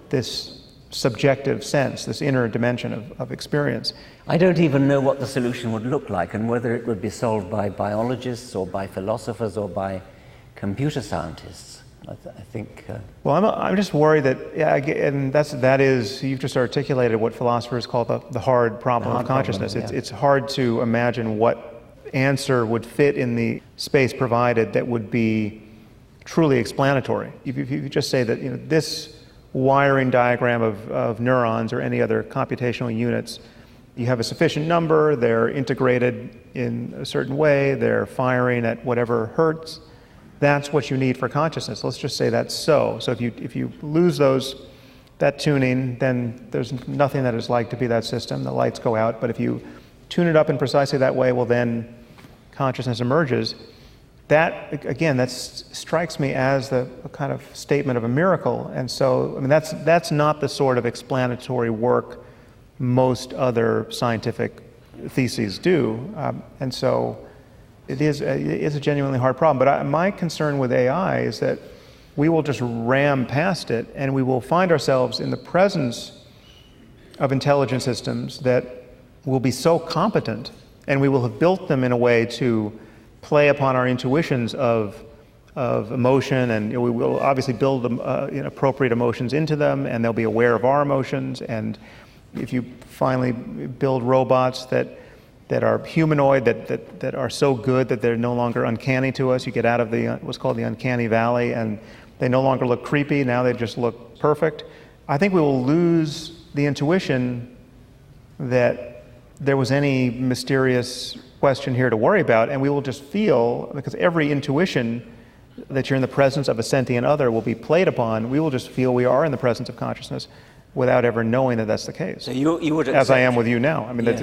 this subjective sense, this inner dimension of experience. I don't even know what the solution would look like, and whether it would be solved by biologists or by philosophers or by computer scientists. I think. Well, I'm just worried that, and that is, you've just articulated what philosophers call the hard problem of consciousness. It's hard to imagine what answer would fit in the space provided that would be truly explanatory. If you just say that this wiring diagram of neurons or any other computational units, you have a sufficient number, they're integrated in a certain way, they're firing at whatever hertz. That's what you need for consciousness. Let's just say that's so. So if you lose that tuning, then there's nothing that is like to be that system. The lights go out. But if you tune it up in precisely that way, well, then consciousness emerges. that, again, that strikes me as a kind of statement of a miracle. And so, I mean, that's not the sort of explanatory work most other scientific theses do. And so it is a genuinely hard problem. But my concern with AI is that we will just ram past it, and we will find ourselves in the presence of intelligent systems that will be so competent, and we will have built them in a way to play upon our intuitions of emotion, and we will obviously build appropriate emotions into them, and they'll be aware of our emotions. And if you finally build robots that are humanoid, that are so good that they're no longer uncanny to us, you get out of what's called the uncanny valley, and they no longer look creepy, now they just look perfect. I think we will lose the intuition that there was any mysterious question here to worry about, and we will just feel, because every intuition that you're in the presence of a sentient other will be played upon, we will just feel we are in the presence of consciousness without ever knowing that that's the case. So you would accept, as I am with you now. I mean, yes,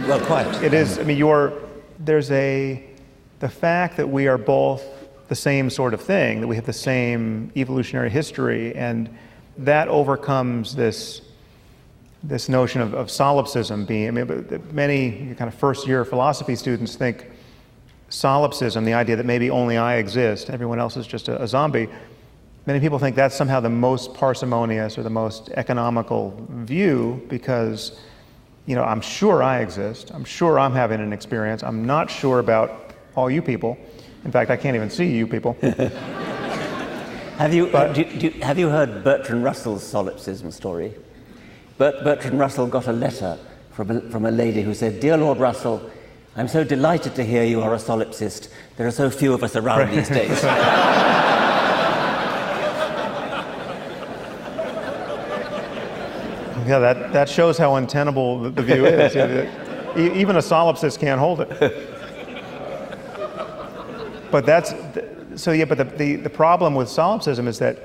well, quite. It is. I mean, there's the fact that we are both the same sort of thing, that we have the same evolutionary history, and that overcomes this notion of solipsism being, I mean, many kind of first-year philosophy students think solipsism, the idea that maybe only I exist, everyone else is just a zombie, many people think that's somehow the most parsimonious or the most economical view, because, I'm sure I exist, I'm sure I'm having an experience, I'm not sure about all you people. In fact, I can't even see you people. Have you heard Bertrand Russell's solipsism story? Bertrand Russell got a letter from a lady who said, "Dear Lord Russell, I'm so delighted to hear you are a solipsist. There are so few of us around these days." Yeah, that shows how untenable the view is. Even a solipsist can't hold it. But the problem with solipsism is that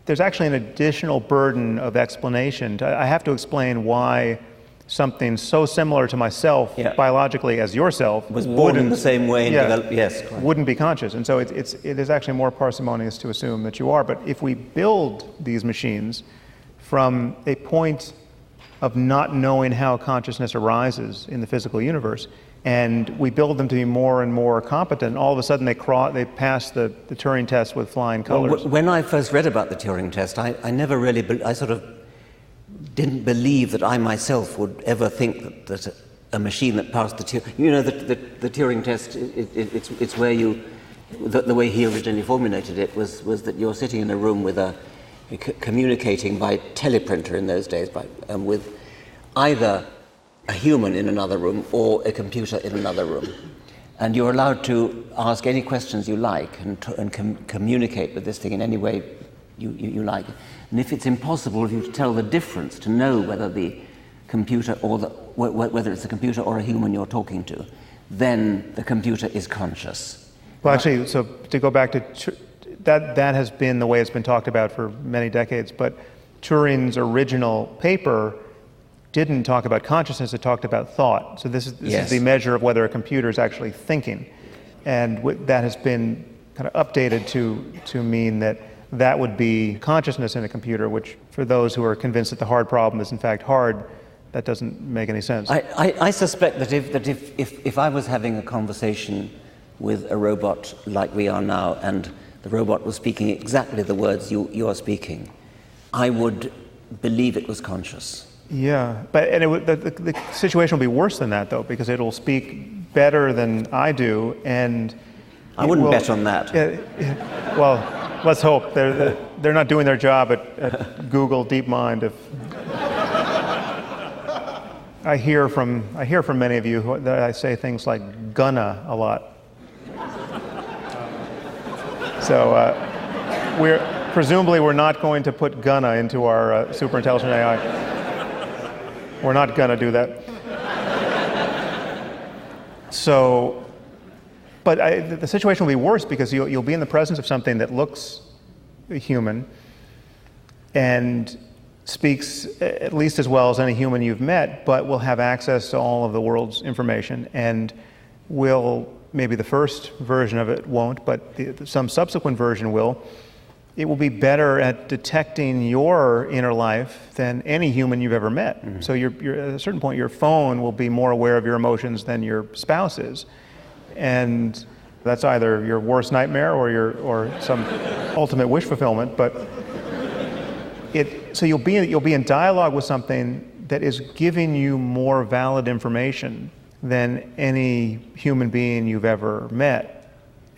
there's actually an additional burden of explanation. I have to explain why something so similar to myself, biologically, as yourself, was born in the same way and developed, yes, wouldn't be conscious. And so it is actually more parsimonious to assume that you are. But if we build these machines from a point of not knowing how consciousness arises in the physical universe, and we build them to be more and more competent, all of a sudden they pass the Turing test with flying colors. Well, when I first read about the Turing test, I never really, I sort of didn't believe that I myself would ever think that a machine that passed the Turing, the Turing test, it's where the way he originally formulated it was that you're sitting in a room with communicating by teleprinter in those days, with either a human in another room or a computer in another room. And you're allowed to ask any questions you like and communicate with this thing in any way you like. And if it's impossible for you to tell the difference, to know whether the computer whether it's a computer or a human you're talking to, then the computer is conscious. Well, actually, so to go back to that has been the way it's been talked about for many decades, but Turing's original paper didn't talk about consciousness, it talked about thought. So this is the measure of whether a computer is actually thinking. And that has been kind of updated to mean that would be consciousness in a computer, which for those who are convinced that the hard problem is in fact hard, that doesn't make any sense. I suspect that if I was having a conversation with a robot like we are now, and the robot was speaking exactly the words you are speaking, I would believe it was conscious. Yeah, but the situation will be worse than that, though, because it'll speak better than I do, and I wouldn't bet on that. Well, let's hope they're not doing their job at Google DeepMind. If I hear from many of you that I say things like "gonna" a lot. So presumably we're not going to put "gonna" into our superintelligent AI. We're not going to do that. So, but the situation will be worse because you'll be in the presence of something that looks human and speaks at least as well as any human you've met, but will have access to all of the world's information and will maybe the first version of it won't, but some subsequent version will, it will be better at detecting your inner life than any human you've ever met. Mm-hmm. So you're, at a certain point, your phone will be more aware of your emotions than your spouse is. And that's either your worst nightmare or some ultimate wish fulfillment. But so you'll be in dialogue with something that is giving you more valid information than any human being you've ever met.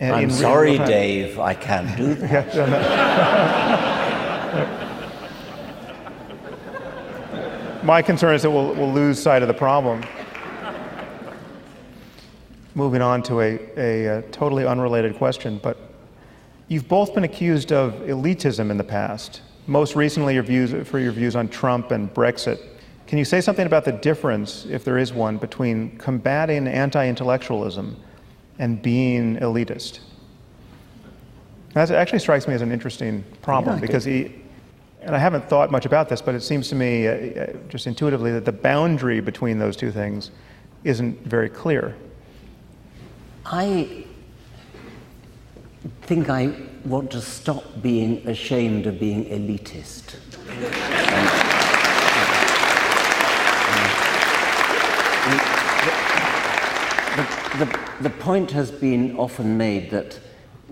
And I'm sorry, Dave, I can't do that. My concern is that we'll lose sight of the problem. Moving on to a totally unrelated question, but you've both been accused of elitism in the past. Most recently, your views on Trump and Brexit. Can you say something about the difference, if there is one, between combating anti-intellectualism and being elitist? That actually strikes me as an interesting problem, because and I haven't thought much about this, but it seems to me just intuitively that the boundary between those two things isn't very clear. I think I want to stop being ashamed of being elitist. The point has been often made that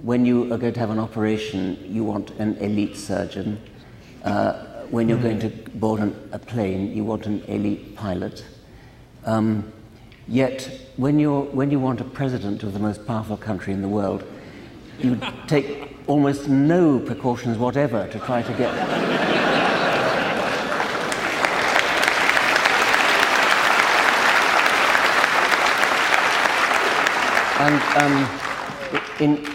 when you are going to have an operation, you want an elite surgeon. When you're going to board a plane, you want an elite pilot. Yet, when you want a president of the most powerful country in the world, you take almost no precautions whatever to try to get... And in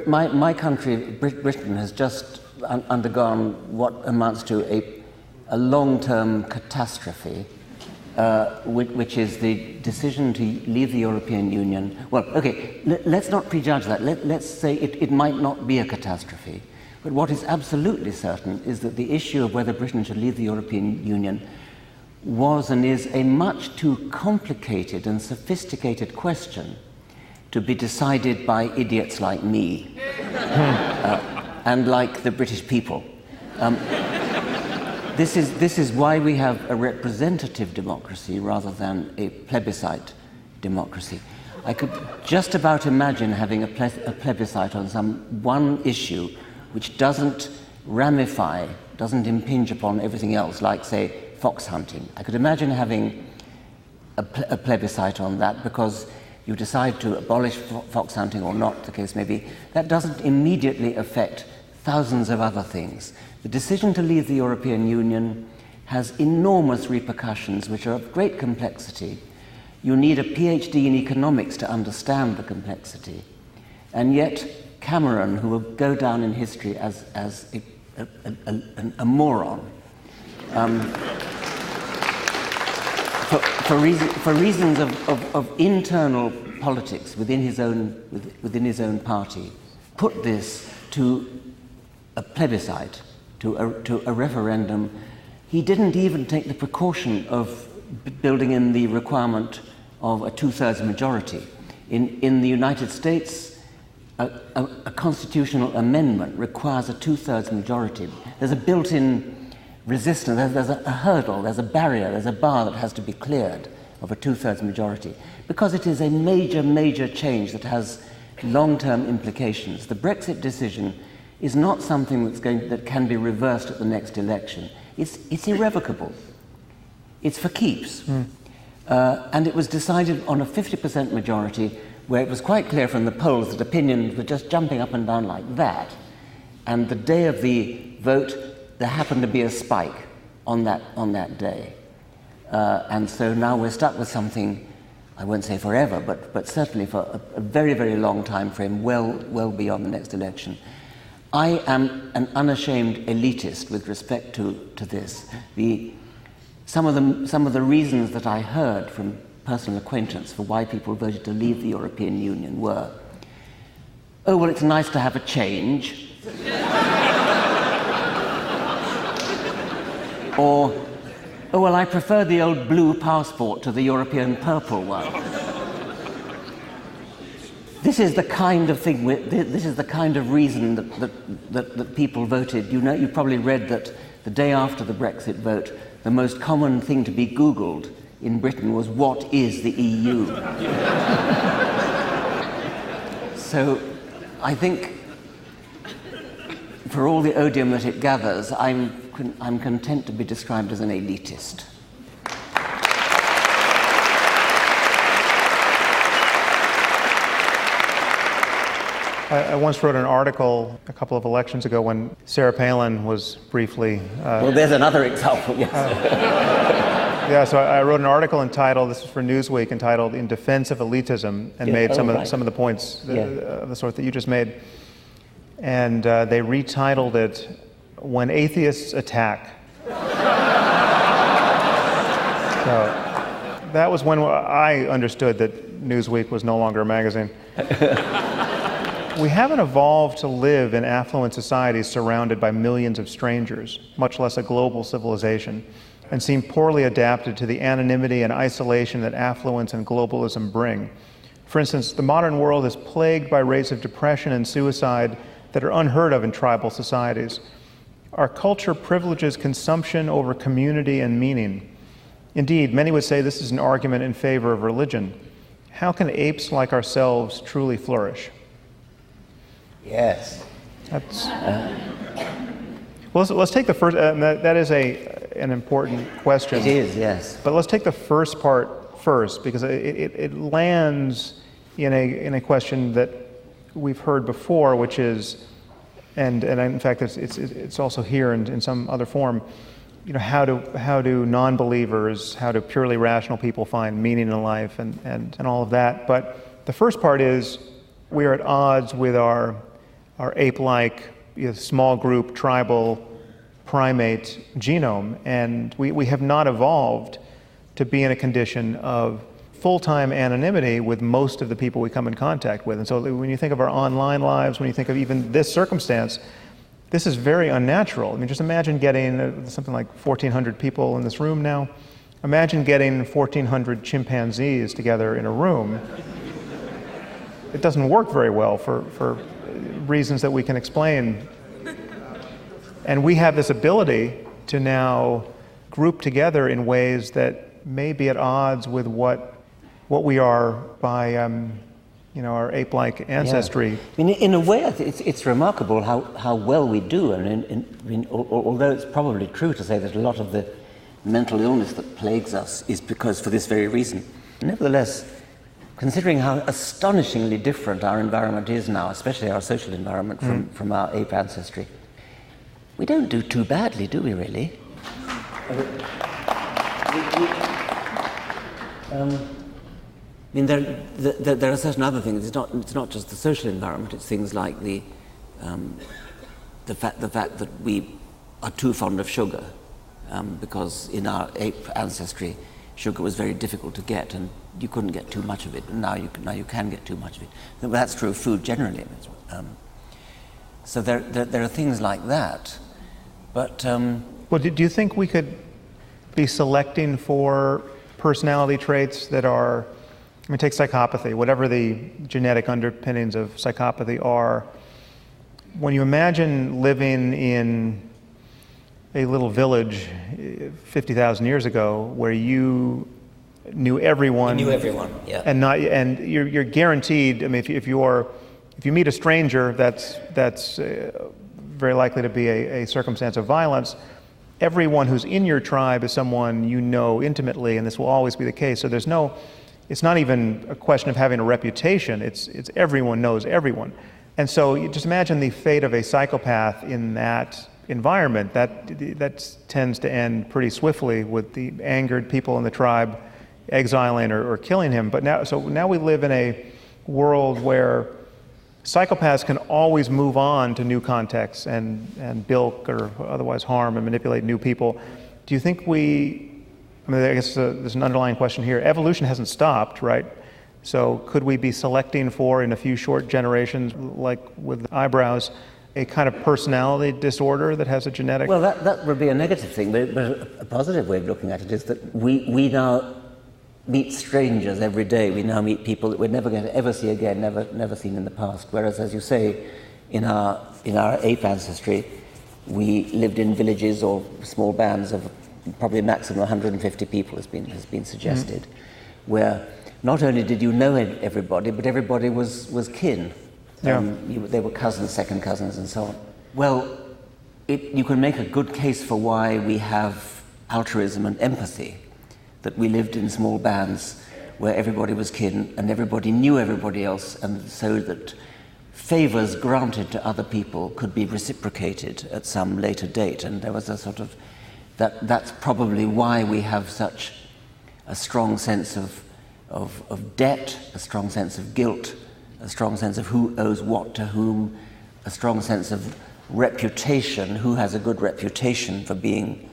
my country, Britain, has just undergone what amounts to a long-term catastrophe, which is the decision to leave the European Union. Well, okay, let's not prejudge that. Let's say it might not be a catastrophe. But what is absolutely certain is that the issue of whether Britain should leave the European Union was and is a much too complicated and sophisticated question to be decided by idiots like me and like the British people. This is why we have a representative democracy rather than a plebiscite democracy. I could just about imagine having a plebiscite on some one issue which doesn't ramify, doesn't impinge upon everything else, like, say, fox hunting. I could imagine having a plebiscite on that, because you decide to abolish fox hunting or not, the case may be, that doesn't immediately affect thousands of other things. The decision to leave the European Union has enormous repercussions which are of great complexity. You need a Ph.D. in economics to understand the complexity. And yet Cameron, who will go down in history as a moron, for reasons of internal politics within his own party, put this to a plebiscite, to a referendum. He didn't even take the precaution of building in the requirement of a two-thirds majority. In the United States, a constitutional amendment requires a two-thirds majority. There's a built-in resistance, there's a hurdle, there's a barrier, there's a bar that has to be cleared of a two-thirds majority, because it is a major, major change that has long-term implications. The Brexit decision is not something that can be reversed at the next election. It's irrevocable. It's for keeps. And it was decided on a 50% majority, where it was quite clear from the polls that opinions were just jumping up and down like that. And the day of the vote, there happened to be a spike on that day. And so now we're stuck with something, I won't say forever, but certainly for a very, very long time frame, well beyond the next election. I am an unashamed elitist with respect to this. Some of the reasons that I heard from personal acquaintance for why people voted to leave the European Union were, oh, well, it's nice to have a change. Or, oh, well, I prefer the old blue passport to the European purple one. this is the kind of thing, this is the kind of reason that people voted. You know, you probably read that the day after the Brexit vote, the most common thing to be Googled in Britain was, what is the EU? So I think, for all the odium that it gathers, I'm content to be described as an elitist. I once wrote an article a couple of elections ago when Sarah Palin was briefly... well, there's another example, yes. Yeah, so I wrote an article entitled, this is for Newsweek, entitled "In Defense of Elitism," and made some of the points of the sort that you just made. And they retitled it, "When Atheists Attack." So that was when I understood that Newsweek was no longer a magazine. We haven't evolved to live in affluent societies surrounded by millions of strangers, much less a global civilization, and seem poorly adapted to the anonymity and isolation that affluence and globalism bring. For instance, the modern world is plagued by rates of depression and suicide that are unheard of in tribal societies. Our culture privileges consumption over community and meaning. Indeed, many would say this is an argument in favor of religion. How can apes like ourselves truly flourish? Yes. That's, well, let's take the first, that is an important question. It is, yes. But let's take the first part first, because it lands in a question that we've heard before, which is, and in fact it's also here in some other form, you know, how do non-believers, how do purely rational people find meaning in life and all of that. But the first part is, we are at odds with our ape-like, small group, tribal, primate genome, and we have not evolved to be in a condition of full-time anonymity with most of the people we come in contact with. And so when you think of our online lives, when you think of even this circumstance, this is very unnatural. I mean, just imagine getting something like 1,400 people in this room now. Imagine getting 1,400 chimpanzees together in a room. It doesn't work very well for reasons that we can explain. And we have this ability to now group together in ways that may be at odds with what we are by our ape-like ancestry. Yeah. I mean, in a way, it's remarkable how well we do. And although it's probably true to say that a lot of the mental illness that plagues us is because for this very reason. Nevertheless, considering how astonishingly different our environment is now, especially our social environment from our ape ancestry, we don't do too badly, do we, really? I mean, there are certain other things. It's not just the social environment. It's things like the fact that we are too fond of sugar, because in our ape ancestry, sugar was very difficult to get, and you couldn't get too much of it. And now you can get too much of it. But that's true of food generally. So there are things like that. But well, do you think we could be selecting for personality traits that are, I mean, take psychopathy, whatever the genetic underpinnings of psychopathy are. When you imagine living in a little village 50,000 years ago where you knew everyone. You knew everyone, yeah. And you're guaranteed, I mean, if you meet a stranger, that's very likely to be a circumstance of violence. Everyone who's in your tribe is someone you know intimately, and this will always be the case. So it's not even a question of having a reputation, it's everyone knows everyone. And so you just imagine the fate of a psychopath in that environment. That tends to end pretty swiftly with the angered people in the tribe exiling or killing him. But now we live in a world where psychopaths can always move on to new contexts and bilk or otherwise harm and manipulate new people. Do you think I guess there's an underlying question here. Evolution hasn't stopped, right? So could we be selecting for, in a few short generations, like with eyebrows, a kind of personality disorder that has a genetic... Well, that would be a negative thing, but a positive way of looking at it is that we now meet strangers every day. We now meet people that we're never going to ever see again, never seen in the past. Whereas, as you say, in our ape ancestry, we lived in villages or small bands of probably a maximum of 150 people has been suggested, where not only did you know everybody, but everybody was kin. They were cousins, second cousins, and so on. Well, you can make a good case for why we have altruism and empathy, that we lived in small bands where everybody was kin and everybody knew everybody else, and so that favors granted to other people could be reciprocated at some later date. And there was a sort of, that's probably why we have such a strong sense of debt, a strong sense of guilt, a strong sense of who owes what to whom, a strong sense of reputation, who has a good reputation for being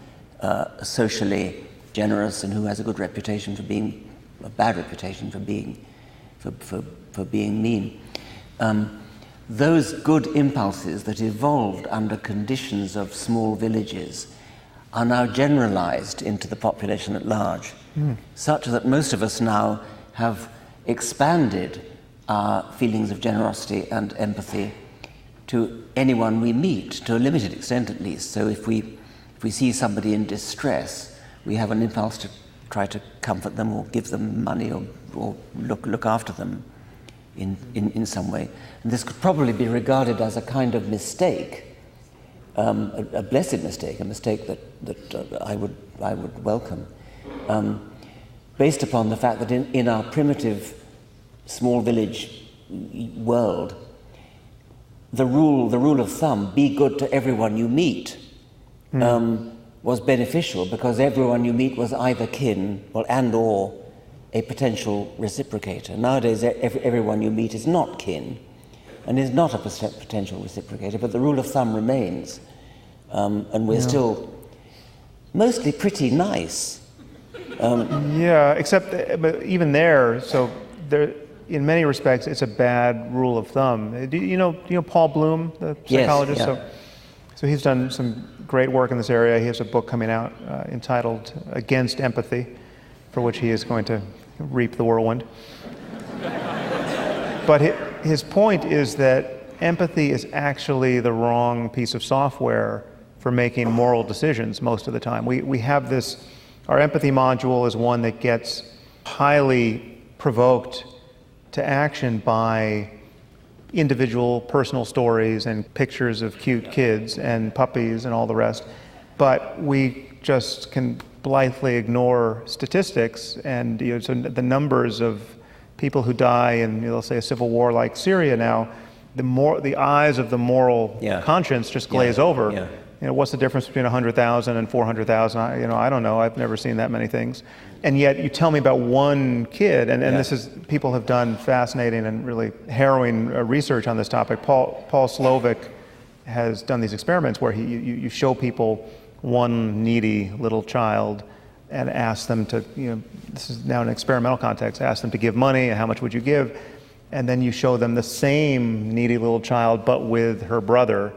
socially generous and who has a good reputation for being, a bad reputation for being mean. Those good impulses that evolved under conditions of small villages are now generalized into the population at large, such that most of us now have expanded our feelings of generosity and empathy to anyone we meet, to a limited extent at least. So if we see somebody in distress, we have an impulse to try to comfort them or give them money or look after them in some way. And this could probably be regarded as a kind of mistake, a blessed mistake, a mistake that I would welcome, based upon the fact that in our primitive small village world, the rule of thumb, be good to everyone you meet, was beneficial because everyone you meet was either kin or a potential reciprocator. Nowadays, everyone you meet is not kin and is not a potential reciprocator, but the rule of thumb remains. And we're still mostly pretty nice. Except but even there, so there, in many respects, it's a bad rule of thumb. Do you know Paul Bloom, the psychologist? Yes, yeah. So he's done some great work in this area. He has a book coming out entitled Against Empathy, for which he is going to reap the whirlwind. But his point is that empathy is actually the wrong piece of software for making moral decisions most of the time. We have this, our empathy module is one that gets highly provoked to action by individual personal stories and pictures of cute kids and puppies and all the rest. But we just can blithely ignore statistics and so the numbers of people who die in, let's say, a civil war like Syria now, the eyes of the moral conscience just glaze over. Yeah. What's the difference between 100,000 and 400,000? I don't know. I've never seen that many things. And yet you tell me about one kid, and this is, people have done fascinating and really harrowing research on this topic. Paul Slovic has done these experiments where you show people one needy little child and ask them to, this is now an experimental context, ask them to give money, and how much would you give? And then you show them the same needy little child, but with her brother,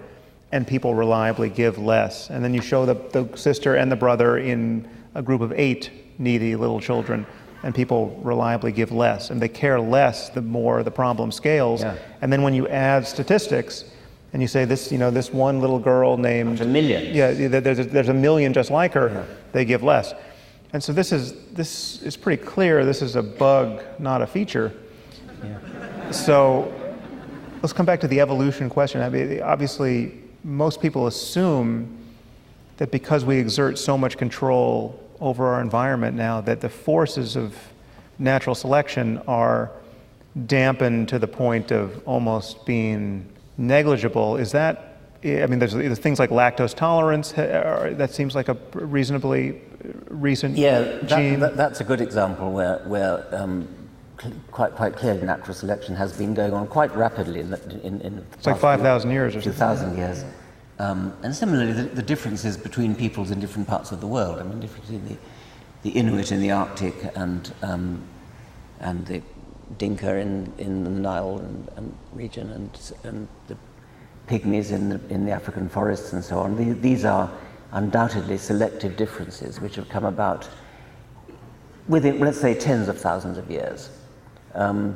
and people reliably give less. And then you show the sister and the brother in a group of 8 needy little children, and people reliably give less. And they care less the more the problem scales. Yeah. And then when you add statistics, and you say this, this one little girl named... There's a million. Yeah, there's a million just like her, they give less. And so this is pretty clear. This is a bug, not a feature. Yeah. So let's come back to the evolution question. I mean, obviously, most people assume that because we exert so much control over our environment now, that the forces of natural selection are dampened to the point of almost being negligible. Is that, I mean, there's things like lactose tolerance, that seems like a reasonably recent gene. That's a good example where quite clearly natural selection has been going on quite rapidly in it's like 5,000 years or 2,000 years. And similarly, the differences between peoples in different parts of the world. I mean, difference between the Inuit in the Arctic and the Dinka in the Nile and region and the pygmies in the African forests and so on. These are undoubtedly selective differences which have come about within, let's say, tens of thousands of years. But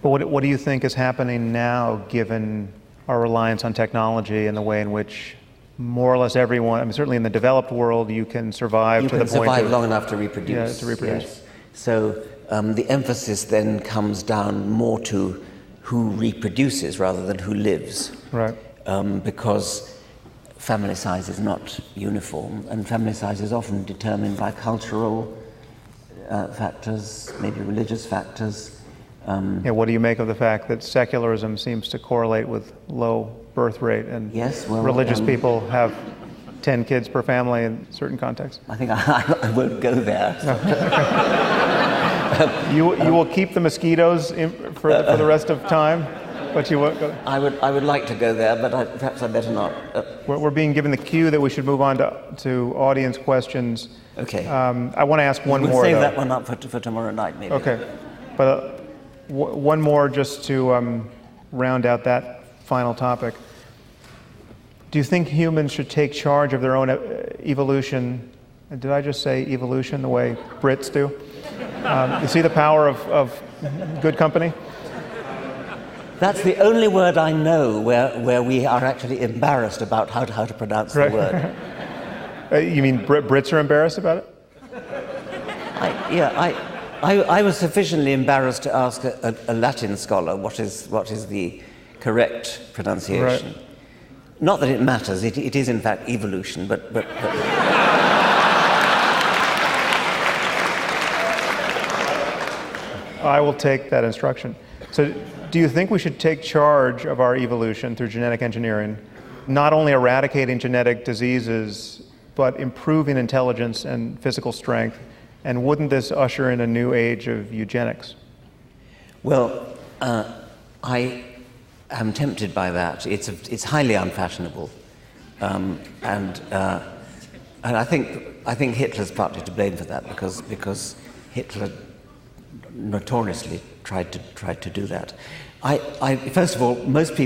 what do you think is happening now, given our reliance on technology and the way in which more or less everyone, I mean, certainly in the developed world, you can survive to the point of... You can survive long enough to reproduce. Yeah, to reproduce. Yes. So the emphasis then comes down more to who reproduces rather than who lives. Right. Because family size is not uniform, and family size is often determined by cultural factors, maybe religious factors. What do you make of the fact that secularism seems to correlate with low birth rate, and religious people have 10 kids per family in certain contexts? I think I won't go there. You will keep the mosquitoes for the rest of time, but you won't go. I would like to go there, but perhaps I better not. We're being given the cue that we should move on to audience questions. Okay. I want to ask one more. We'll save though. that one up for tomorrow night, maybe. Okay, but one more just to round out that final topic. Do you think humans should take charge of their own evolution? Did I just say evolution the way Brits do? You see the power of good company? That's the only word I know where we are actually embarrassed about how to pronounce the word. You mean Brits are embarrassed about it? I was sufficiently embarrassed to ask a Latin scholar what is the correct pronunciation. Right. Not that it matters, it is in fact evolution, but I will take that instruction. So do you think we should take charge of our evolution through genetic engineering, not only eradicating genetic diseases, but improving intelligence and physical strength? And wouldn't this usher in a new age of eugenics? Well, I am tempted by that. It's highly unfashionable, and I think Hitler's partly to blame for that because Hitler notoriously tried to do that. First of all, most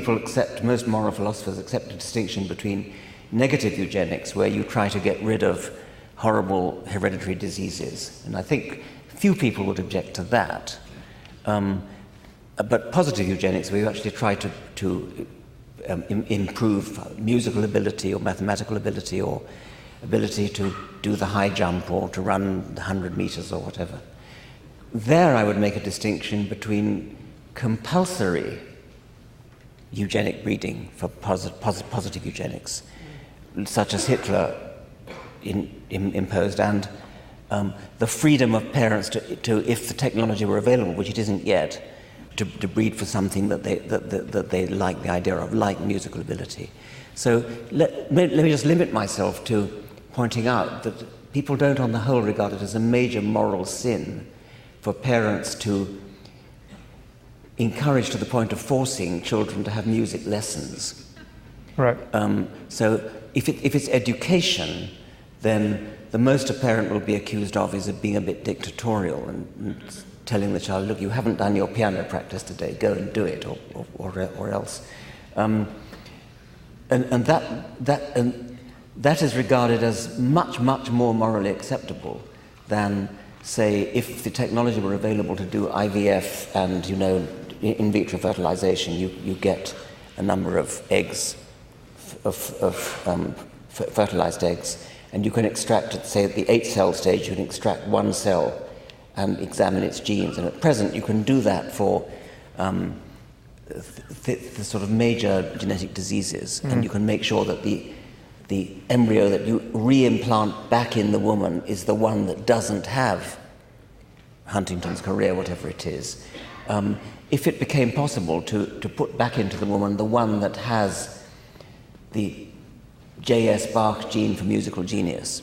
moral philosophers accept a distinction between negative eugenics, where you try to get rid of horrible hereditary diseases, and I think few people would object to that. But positive eugenics, where you actually try to improve musical ability or mathematical ability or ability to do the high jump or to run 100 meters or whatever. There I would make a distinction between compulsory eugenic breeding for positive eugenics, such as Hitler imposed, and the freedom of parents to, if the technology were available, which it isn't yet, to breed for something that they like the idea of, like musical ability. So let me just limit myself to pointing out that people don't, on the whole, regard it as a major moral sin for parents to encourage to the point of forcing children to have music lessons. Right. So if it's education, then the most a parent will be accused of is of being a bit dictatorial and telling the child, look, you haven't done your piano practice today, go and do it, or else. And that is regarded as much more morally acceptable than, say, if the technology were available to do IVF and, in vitro fertilization, you get a number of eggs, fertilized eggs, and you can extract, say, at the 8-cell stage, you can extract one cell and examine its genes. And at present, you can do that for the sort of major genetic diseases, and you can make sure that the embryo that you reimplant back in the woman is the one that doesn't have Huntington's chorea, whatever it is. If it became possible to put back into the woman the one that has the J.S. Bach gene for musical genius,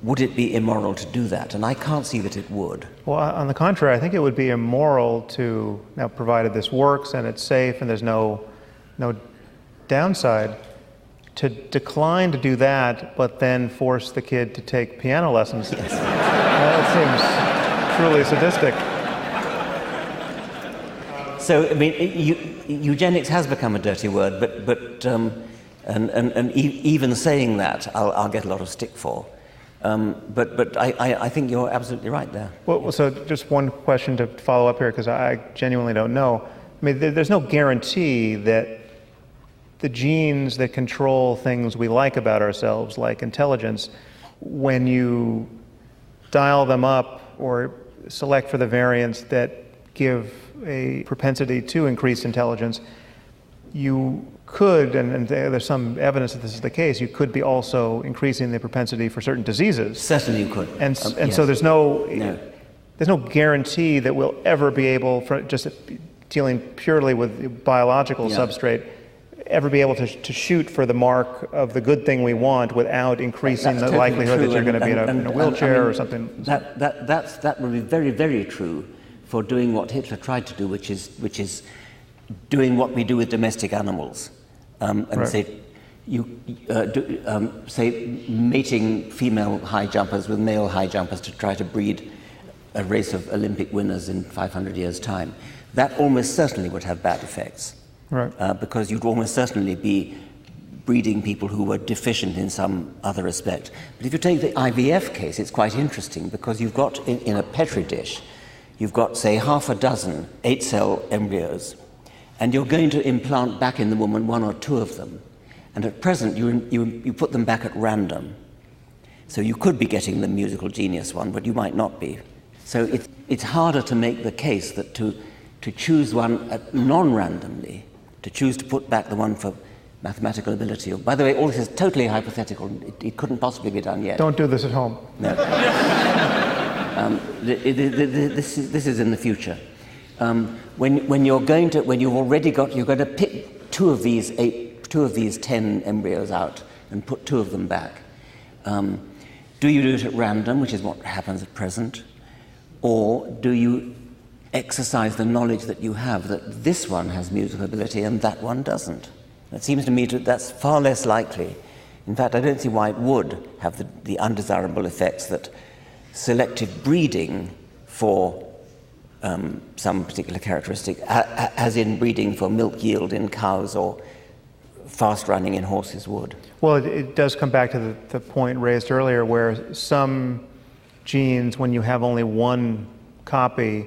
would it be immoral to do that? And I can't see that it would. Well, on the contrary, I think it would be immoral to, now provided this works and it's safe and there's no downside, to decline to do that, but then force the kid to take piano lessons. Yes. That seems truly sadistic. So, I mean, eugenics has become a dirty word, but even saying that, I'll get a lot of stick for. But I think you're absolutely right there. Well, so just one question to follow up here, because I genuinely don't know. I mean, there's no guarantee that the genes that control things we like about ourselves, like intelligence, when you dial them up or select for the variants that give a propensity to increased intelligence, you could, and there's some evidence that this is the case, you could be also increasing the propensity for certain diseases. Certainly you could. And yes. So there's no guarantee that we'll ever be able, for just dealing purely with biological substrate, ever be able to shoot for the mark of the good thing we want without increasing the likelihood that you're going to be in a wheelchair or something. That would be very, very true for doing what Hitler tried to do, which is doing what we do with domestic animals, and say mating female high jumpers with male high jumpers to try to breed a race of Olympic winners in 500 years' time. That almost certainly would have bad effects, because you'd almost certainly be breeding people who were deficient in some other respect. But if you take the IVF case, it's quite interesting, because you've got in a Petri dish, you've got, say, half a dozen 8-cell embryos, and you're going to implant back in the woman 1 or 2 of them. And at present, you put them back at random. So you could be getting the musical genius one, but you might not be. So it's harder to make the case that to choose one non-randomly, to choose to put back the one for mathematical ability. By the way, all this is totally hypothetical. It couldn't possibly be done yet. Don't do this at home. No. This is in the future. When you're going to pick two of these 10 embryos out and put 2 of them back. Do you do it at random, which is what happens at present, or do you exercise the knowledge that you have that this one has musical ability and that one doesn't? It seems to me that's far less likely. In fact, I don't see why it would have the undesirable effects that selective breeding for some particular characteristic, as in breeding for milk yield in cows or fast running in horses would. Well, it does come back to the point raised earlier, where some genes, when you have only 1 copy,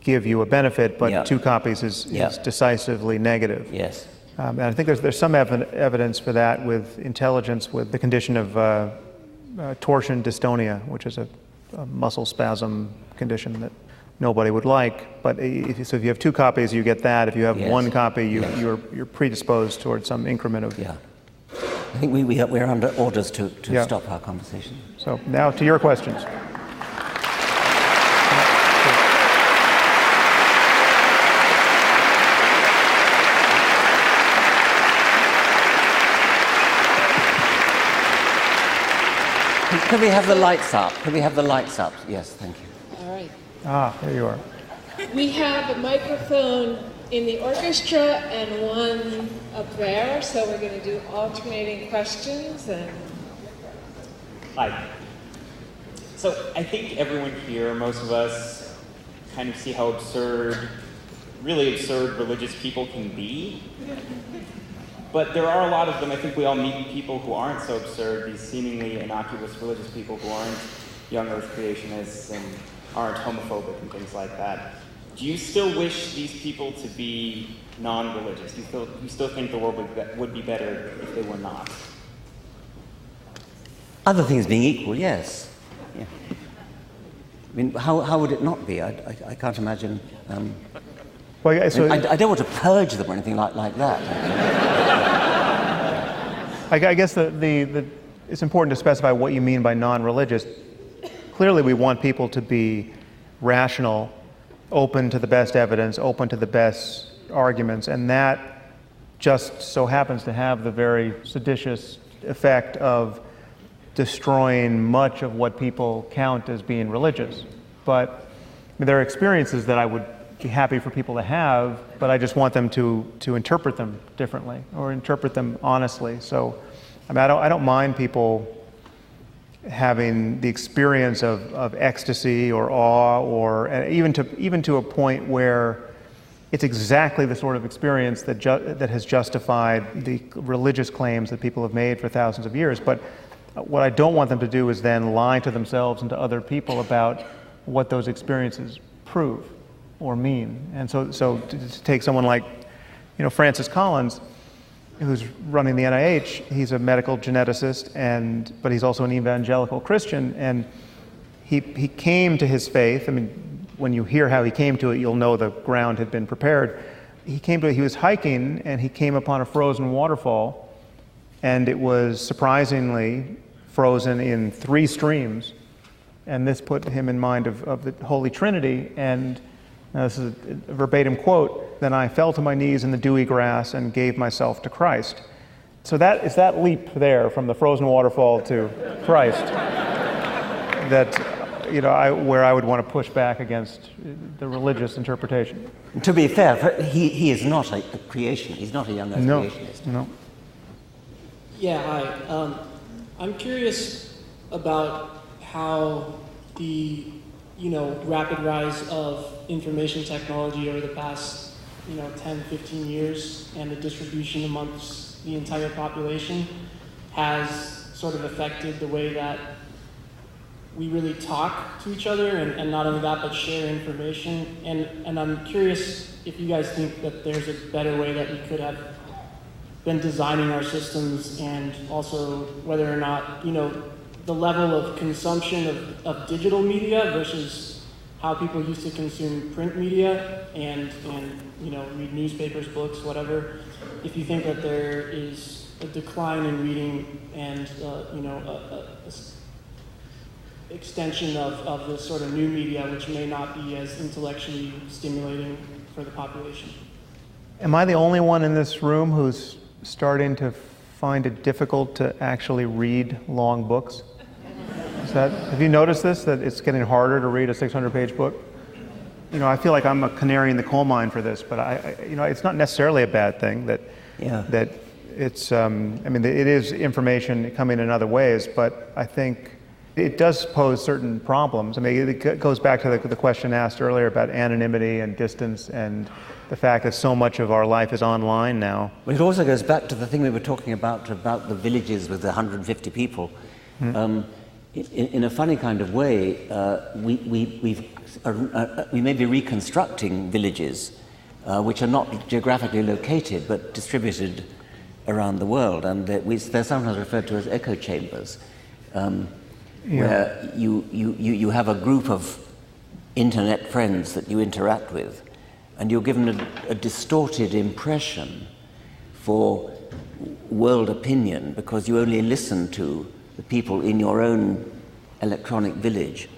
give you a benefit, but 2 copies is decisively negative. Yes. And I think there's some evidence for that with intelligence, with the condition of torsion dystonia, which is a muscle spasm condition that nobody would like. But so if you have 2 copies, you get that. If you have 1 copy, you're predisposed towards some increment of. Yeah. I think we're under orders to stop our conversation. So now to your questions. Could we have the lights up? Could we have the lights up? Yes, thank you. All right. There you are. We have a microphone in the orchestra and one up there, so we're going to do alternating questions. Hi. So I think everyone here, most of us, kind of see how really absurd religious people can be. But there are a lot of them. I think we all meet people who aren't so absurd, these seemingly innocuous religious people who aren't young earth creationists and aren't homophobic and things like that. Do you still wish these people to be non-religious? Do you still think the world would be better if they were not? Other things being equal, yes. Yeah. I mean, how would it not be? I can't imagine. Well, so I don't want to purge them or anything like that. I guess it's important to specify what you mean by non-religious. Clearly, we want people to be rational, open to the best evidence, open to the best arguments, and that just so happens to have the very seditious effect of destroying much of what people count as being religious. But there are experiences that I would be happy for people to have, but I just want them to interpret them differently or interpret them honestly. So, I mean, I don't mind people having the experience of ecstasy or awe, or even to a point where it's exactly the sort of experience that has justified the religious claims that people have made for thousands of years. But What I don't want them to do is then lie to themselves and to other people about what those experiences prove or mean. And so to take someone like, Francis Collins, who's running the NIH, he's a medical geneticist, but he's also an evangelical Christian, and he came to his faith. I mean, when you hear how he came to it, you'll know the ground had been prepared. He was hiking, and he came upon a frozen waterfall, and it was surprisingly frozen in 3 streams, and this put him in mind of the Holy Trinity. And this is a verbatim quote: "Then I fell to my knees in the dewy grass and gave myself to Christ." So that is that leap there from the frozen waterfall to Christ that where I would want to push back against the religious interpretation. To be fair, he is not a creation. He's not a young earth creationist. No. Yeah, hi. I'm curious about how the rapid rise of information technology over the past 10, 15 years and the distribution amongst the entire population has sort of affected the way that we really talk to each other, and not only that, but share information. And I'm curious if you guys think that there's a better way that we could have been designing our systems, and also whether or not, the level of consumption of digital media versus how people used to consume print media and read newspapers, books, whatever. If you think that there is a decline in reading and, extension of this sort of new media, which may not be as intellectually stimulating for the population. Am I the only one in this room who's starting to find it difficult to actually read long books? Have you noticed this, that it's getting harder to read a 600-page book? I feel like I'm a canary in the coal mine for this, but it's not necessarily a bad thing that it's, it is information coming in other ways, but I think it does pose certain problems. It goes back to the question asked earlier about anonymity and distance and the fact that so much of our life is online now. Well, it also goes back to the thing we were talking about the villages with the 150 people. In a funny kind of way, we may be reconstructing villages which are not geographically located but distributed around the world, and they're sometimes referred to as echo chambers. Where you have a group of internet friends that you interact with, and you're given a distorted impression for world opinion because you only listen to the people in your own electronic village.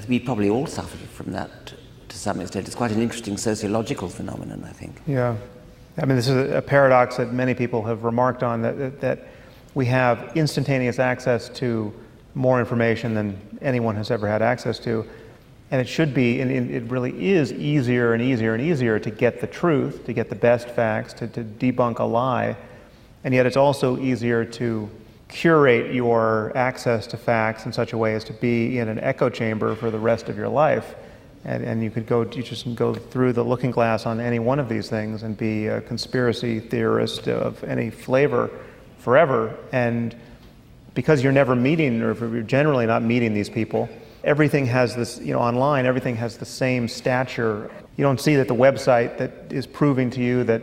We probably all suffered from that to some extent. It's quite an interesting sociological phenomenon, I think. Yeah. This is a paradox that many people have remarked on, that we have instantaneous access to more information than anyone has ever had access to. And it should be, and it really is easier and easier and easier to get the truth, to get the best facts, to debunk a lie. And yet it's also easier to curate your access to facts in such a way as to be in an echo chamber for the rest of your life. And you just can go through the looking glass on any one of these things and be a conspiracy theorist of any flavor forever. And because you're never meeting, or if you're generally not meeting these people, everything has this, online, everything has the same stature. You don't see that the website that is proving to you that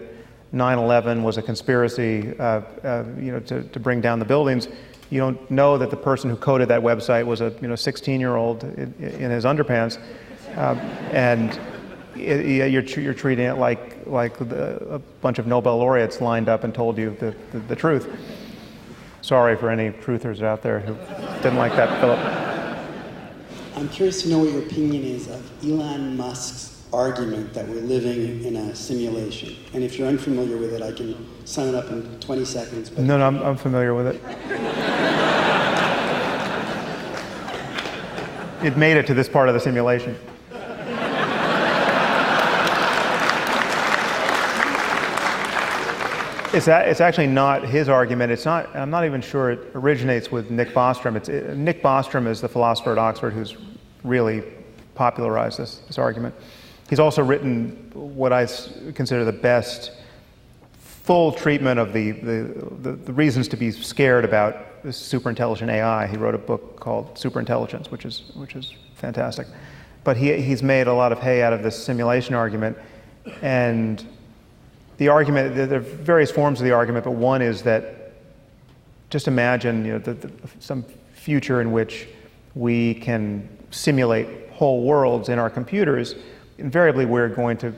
9/11 was a conspiracy, to bring down the buildings. You don't know that the person who coded that website was a 16-year-old in his underpants, and you're treating it like a bunch of Nobel laureates lined up and told you the truth. Sorry for any truthers out there who didn't like that, Philip. I'm curious to know what your opinion is of Elon Musk's argument that we're living in a simulation. And if you're unfamiliar with it, I can sum it up in 20 seconds. But... No, I'm familiar with it. It made it to this part of the simulation. It's actually not his argument. I'm not even sure it originates with Nick Bostrom. Nick Bostrom is the philosopher at Oxford who's really popularized this argument. He's also written what I consider the best full treatment of the reasons to be scared about this superintelligent AI. He wrote a book called Superintelligence, which is fantastic. But he's made a lot of hay out of this simulation argument, and the argument, there are various forms of the argument, but one is that just imagine some future in which we can simulate whole worlds in our computers. Invariably, we're going to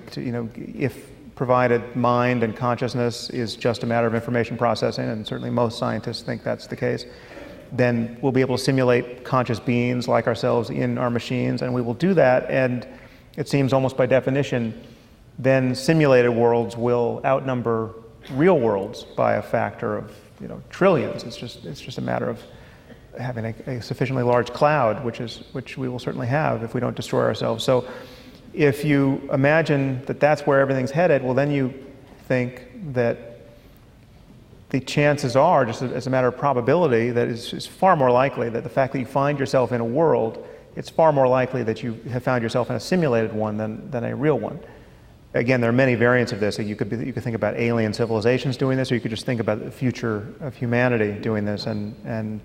if provided mind and consciousness is just a matter of information processing, and certainly most scientists think that's the case, then we'll be able to simulate conscious beings like ourselves in our machines, and we will do that, and it seems almost by definition, then simulated worlds will outnumber real worlds by a factor of trillions. It's just a matter of having a sufficiently large cloud, which we will certainly have if we don't destroy ourselves. So if you imagine that that's where everything's headed, well, then you think that the chances are, just as a matter of probability, that it's far more likely that the fact that you find yourself in a world, it's far more likely that you have found yourself in a simulated one than a real one. Again, there are many variants of this. You could think about alien civilizations doing this, or you could just think about the future of humanity doing this. And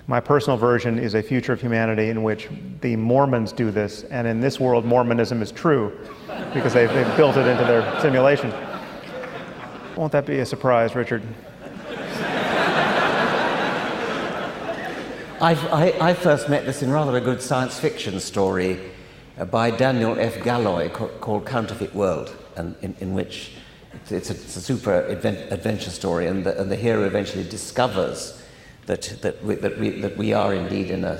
my personal version is a future of humanity in which the Mormons do this, and in this world, Mormonism is true because they've built it into their simulation. Won't that be a surprise, Richard? I first met this in rather a good science fiction story by Daniel F. Galloy called Counterfeit World, and in which it's a super adventure story, and the hero eventually discovers that we are indeed in a...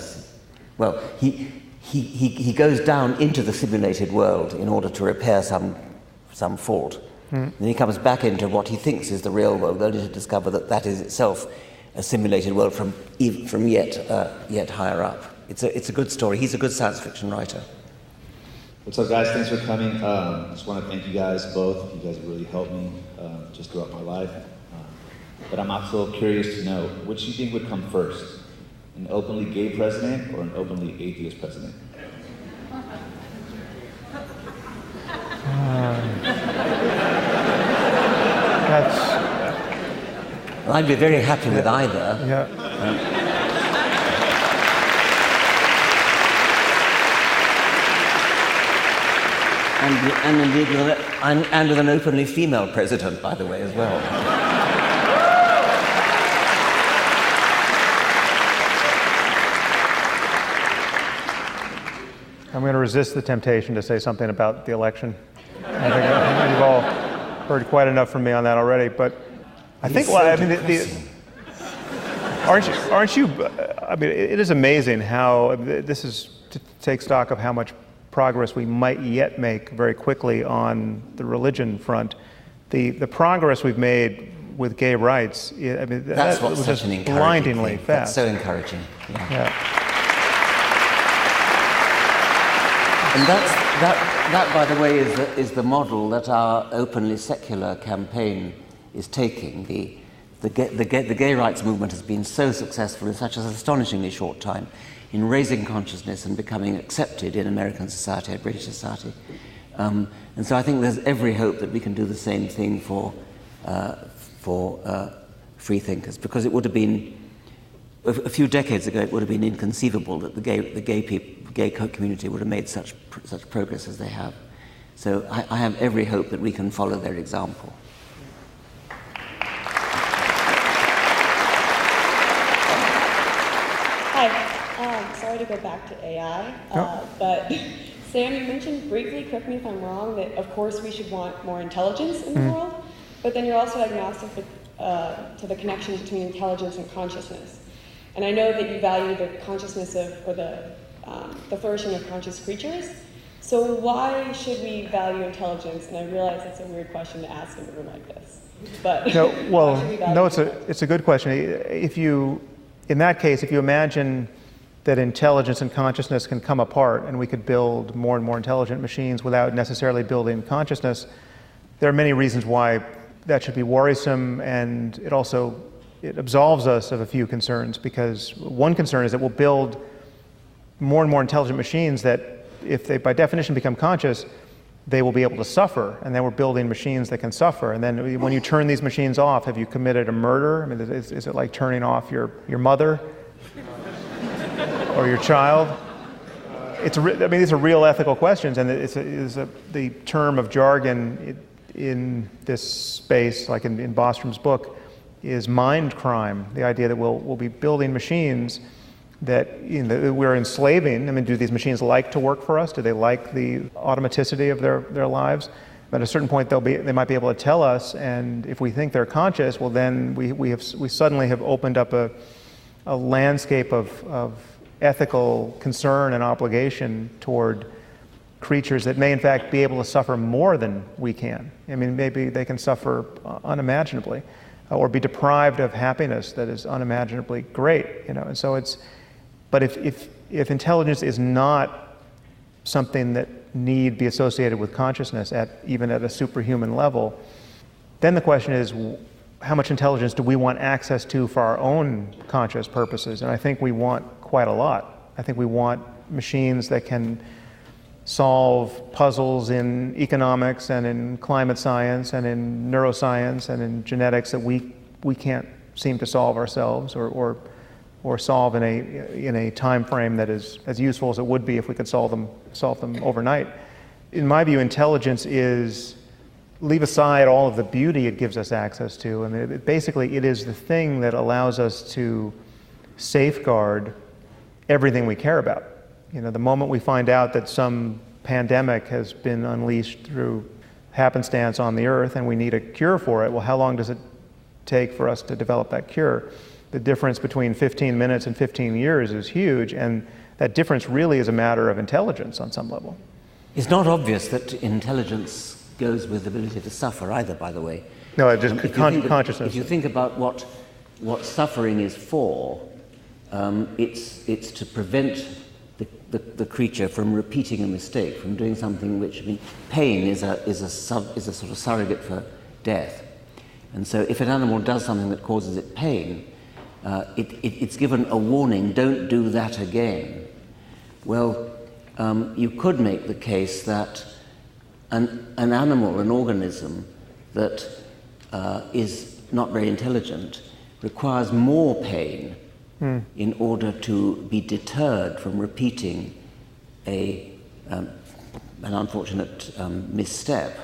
Well, he goes down into the simulated world in order to repair some fault. And he comes back into what he thinks is the real world, only to discover that is itself a simulated world from yet higher up. It's a good story. He's a good science fiction writer. What's up, guys? Thanks for coming. I just want to thank you guys both. You guys have really helped me just throughout my life. But I'm also curious to know, which do you think would come first? An openly gay president or an openly atheist president? I'd be very happy with either. Yeah. And indeed, with an openly female president, by the way, as well. I'm going to resist the temptation to say something about the election. I think you've all heard quite enough from me on that already, but I think, aren't you, I mean, it is amazing how, this is to take stock of how much progress we might yet make very quickly on the religion front. The progress we've made with gay rights, I mean, that's what's was such just an encouraging blindingly thing. fast. That's so encouraging. Yeah. And that, by the way, is the model that our openly secular campaign is taking. The gay rights movement has been so successful in such an astonishingly short time in raising consciousness and becoming accepted in American society, British society. And so I think there's every hope that we can do the same thing for free thinkers, because it would have been, a few decades ago, it would have been inconceivable that the gay community would have made such progress as they have. So I have every hope that we can follow their example. Hi. Sorry to go back to AI, but Sam, you mentioned briefly, correct me if I'm wrong, that of course we should want more intelligence in the world, but then you're also agnostic to the connection between intelligence and consciousness. And I know that you value the consciousness or the flourishing of conscious creatures. So why should we value intelligence? And I realize it's a weird question to ask in a room like this. But it's a good question. In that case, if you imagine that intelligence and consciousness can come apart and we could build more and more intelligent machines without necessarily building consciousness, there are many reasons why that should be worrisome, and it absolves us of a few concerns, because one concern is that we'll build more and more intelligent machines that, if they by definition become conscious, they will be able to suffer, and then we're building machines that can suffer. And then when you turn these machines off, have you committed a murder? I mean, is it like turning off your mother or your child? These are real ethical questions, and the term of jargon in this space, like in Bostrom's book, is mind crime. The idea that we'll be building machines that we're enslaving. I mean, do these machines like to work for us? Do they like the automaticity of their lives? But at a certain point, they might be able to tell us, and if we think they're conscious, well, then we suddenly have opened up a landscape of ethical concern and obligation toward creatures that may in fact be able to suffer more than we can. I mean, maybe they can suffer unimaginably, or be deprived of happiness that is unimaginably great, And so but if intelligence is not something that need be associated with consciousness even at a superhuman level, then the question is, how much intelligence do we want access to for our own conscious purposes? And I think we want quite a lot. I think we want machines that can solve puzzles in economics and in climate science and in neuroscience and in genetics that we can't seem to solve ourselves or solve in a time frame that is as useful as it would be if we could solve them overnight. In my view, intelligence is, leave aside all of the beauty it gives us access to. I mean, basically, it is the thing that allows us to safeguard everything we care about. The moment we find out that some pandemic has been unleashed through happenstance on the earth and we need a cure for it, well, how long does it take for us to develop that cure? The difference between 15 minutes and 15 years is huge, and that difference really is a matter of intelligence on some level. It's not obvious that intelligence goes with the ability to suffer either, by the way. No, just consciousness. If you think about what suffering is for, it's to prevent the creature from repeating a mistake, from doing something which, pain is a sort of surrogate for death. And so if an animal does something that causes it pain, it's given a warning, don't do that again. Well, you could make the case that an animal, an organism that is not very intelligent, requires more pain in order to be deterred from repeating an unfortunate misstep.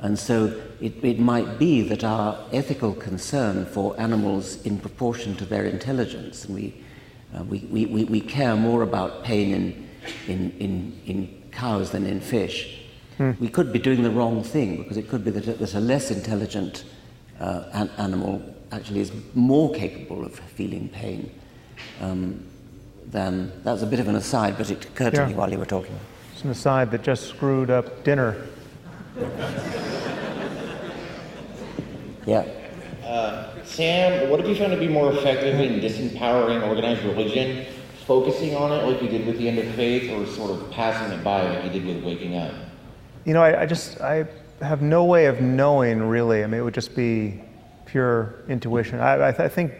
And so it might be that our ethical concern for animals in proportion to their intelligence, and we care more about pain in cows than in fish. We could be doing the wrong thing, because it could be that a less intelligent animal actually is more capable of feeling pain than... That's a bit of an aside, but it occurred to me while you were talking. It's an aside that just screwed up dinner. Yeah. Sam, what have you found to be more effective in disempowering organized religion, focusing on it like you did with the end of faith, or sort of passing it by like you did with waking up? I have no way of knowing, really. I mean, it would just be pure intuition. I think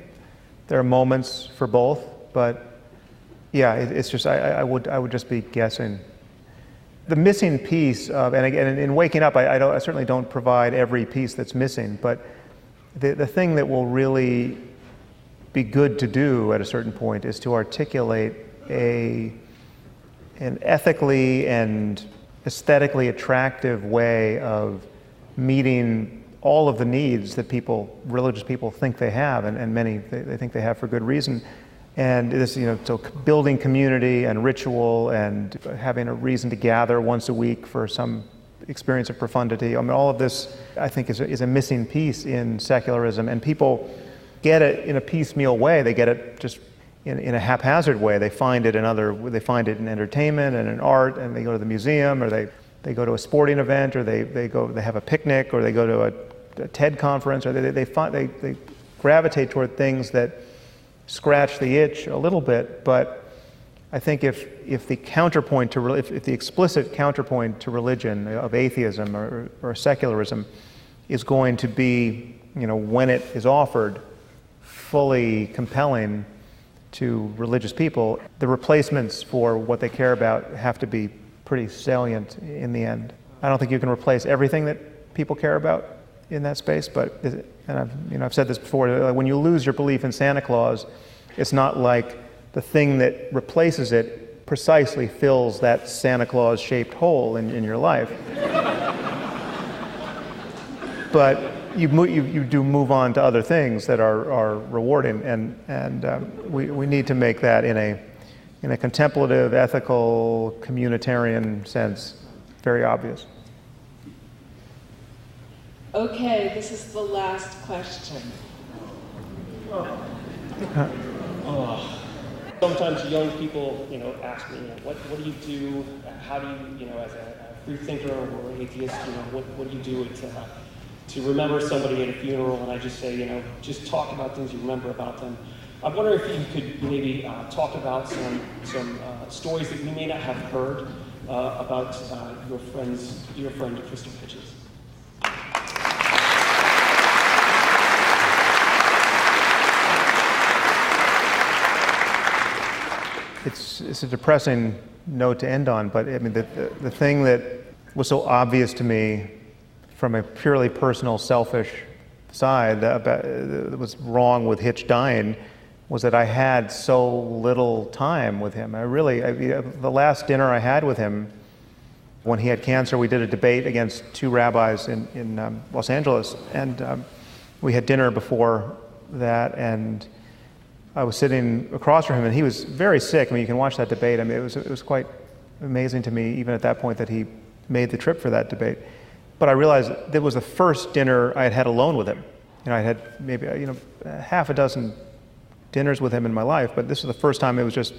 there are moments for both, but yeah, it's just I would just be guessing. The missing piece of, and again, in waking up, I certainly don't provide every piece that's missing, but the thing that will really be good to do at a certain point is to articulate an ethically and aesthetically attractive way of meeting all of the needs that religious people think they have, and many they think they have for good reason. And this, so building community and ritual and having a reason to gather once a week for some experience of profundity. I mean, all of this, I think, is a missing piece in secularism, and people get it in a piecemeal way. They get it just in a haphazard way. They find it in entertainment and in art, and they go to the museum, or they go to a sporting event, or they have a picnic, or they go to a TED conference, or they gravitate toward things that scratch the itch a little bit. But I think if the counterpoint to if the explicit counterpoint to religion of atheism or secularism is going to be, when it is offered, fully compelling to religious people, the replacements for what they care about have to be pretty salient in the end. I don't think you can replace everything that people care about in that space, but, I've said this before, when you lose your belief in Santa Claus, it's not like the thing that replaces it precisely fills that Santa Claus-shaped hole in your life. But you do move on to other things that are rewarding, and we need to make that in a contemplative, ethical, communitarian sense very obvious. Okay, this is the last question. Sometimes young people, ask me, what do you do? How do you, as a free thinker or an atheist, what do you do to remember somebody at a funeral? And I just say, just talk about things you remember about them. I wonder if you could maybe talk about some stories that we may not have heard about your friend Christopher Hitchens. It's a depressing note to end on, but the thing that was so obvious to me from a purely personal, selfish side that was wrong with Hitch dying was that I had so little time with him. The last dinner I had with him, when he had cancer, we did a debate against two rabbis in Los Angeles, and we had dinner before that, and I was sitting across from him, and he was very sick. You can watch that debate. It was quite amazing to me, even at that point, that he made the trip for that debate. But I realized that was the first dinner I had had alone with him. I had maybe half a dozen dinners with him in my life, but this was the first time it was just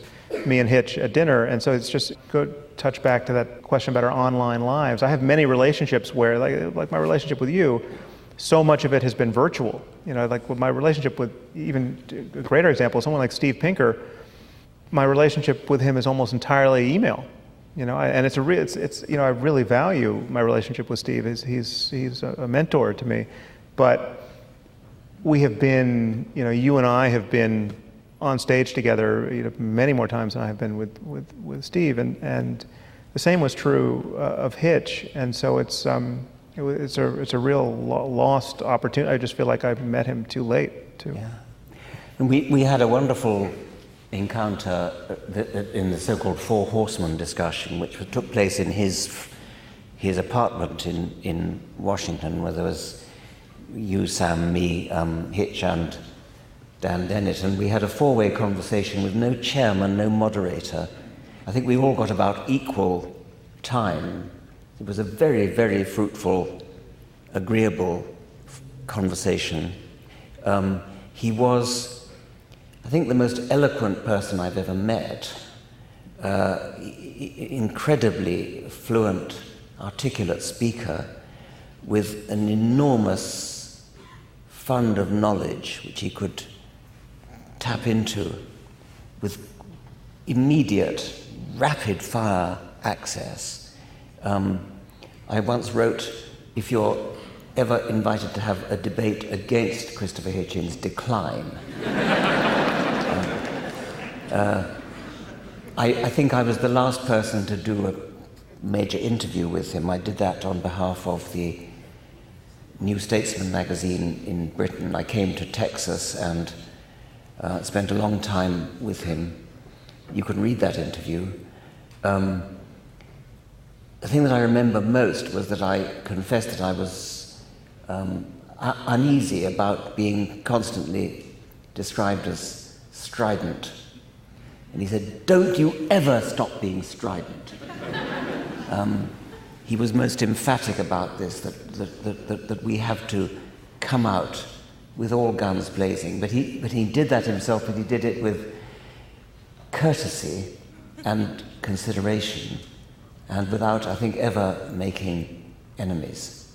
me and Hitch at dinner. And so it's just good touch back to that question about our online lives. I have many relationships where, like my relationship with you, so much of it has been virtual. Like with my relationship with, even a greater example, someone like Steve Pinker, my relationship with him is almost entirely email. And I really value my relationship with Steve. He's a mentor to me. But we have been, you and I have been on stage together many more times than I have been with Steve, and the same was true of Hitch. And so it's a real lost opportunity. I just feel like I met him too late, too. Yeah. And we had a wonderful encounter in the so-called Four Horsemen discussion, which took place in his apartment in Washington, where there was you, Sam, me, Hitch, and Dan Dennett, and we had a four-way conversation with no chairman, no moderator. I think we all got about equal time. It was a very, very fruitful, agreeable conversation. He was, I think, the most eloquent person I've ever met. Incredibly fluent, articulate speaker with an enormous fund of knowledge which he could tap into with immediate, rapid-fire access. I once wrote, if you're ever invited to have a debate against Christopher Hitchens, decline. I think I was the last person to do a major interview with him. I did that on behalf of the New Statesman magazine in Britain. I came to Texas and spent a long time with him. You can read that interview. The thing that I remember most was that I confessed that I was uneasy about being constantly described as strident. And he said, "Don't you ever stop being strident." He was most emphatic about this, that we have to come out with all guns blazing. But he did that himself, but he did it with courtesy and consideration, and without, I think, ever making enemies.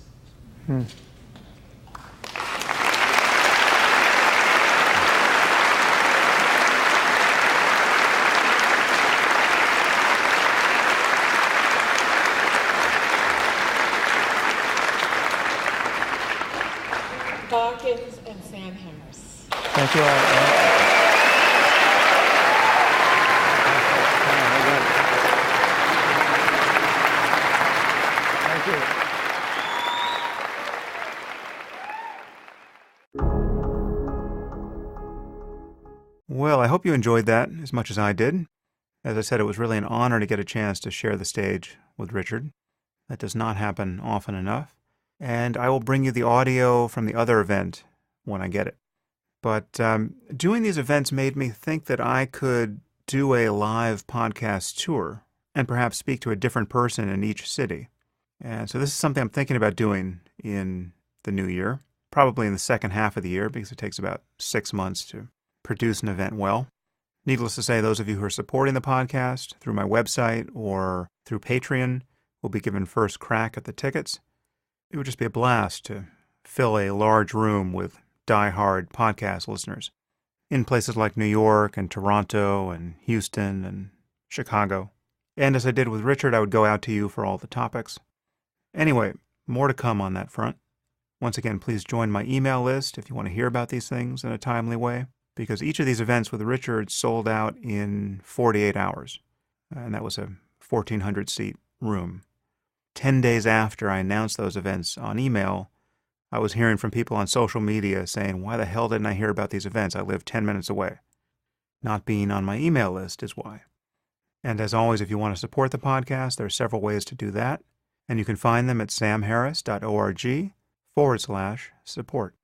Dawkins and Sam Harris. Thank you all. Thank you. Well, I hope you enjoyed that as much as I did. As I said, it was really an honor to get a chance to share the stage with Richard. That does not happen often enough. And I will bring you the audio from the other event when I get it. But doing these events made me think that I could do a live podcast tour and perhaps speak to a different person in each city. And so this is something I'm thinking about doing in the new year, probably in the second half of the year, because it takes about 6 months to produce an event well. Needless to say, those of you who are supporting the podcast through my website or through Patreon will be given first crack at the tickets. It would just be a blast to fill a large room with die-hard podcast listeners in places like New York and Toronto and Houston and Chicago. And as I did with Richard, I would go out to you for all the topics. Anyway, more to come on that front. Once again, please join my email list if you want to hear about these things in a timely way, because each of these events with Richard sold out in 48 hours, and that was a 1,400-seat room. 10 days after I announced those events on email, I was hearing from people on social media saying, why the hell didn't I hear about these events? I live 10 minutes away. Not being on my email list is why. And as always, if you want to support the podcast, there are several ways to do that, and you can find them at samharris.org/support.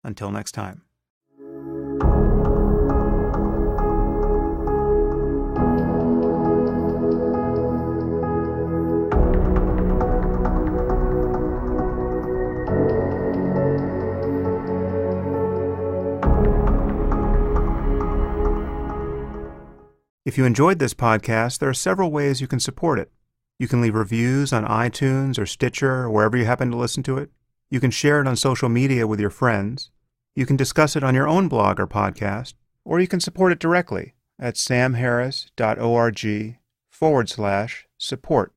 Until next time. If you enjoyed this podcast, there are several ways you can support it. You can leave reviews on iTunes or Stitcher or wherever you happen to listen to it. You can share it on social media with your friends. You can discuss it on your own blog or podcast, or you can support it directly at samharris.org/support.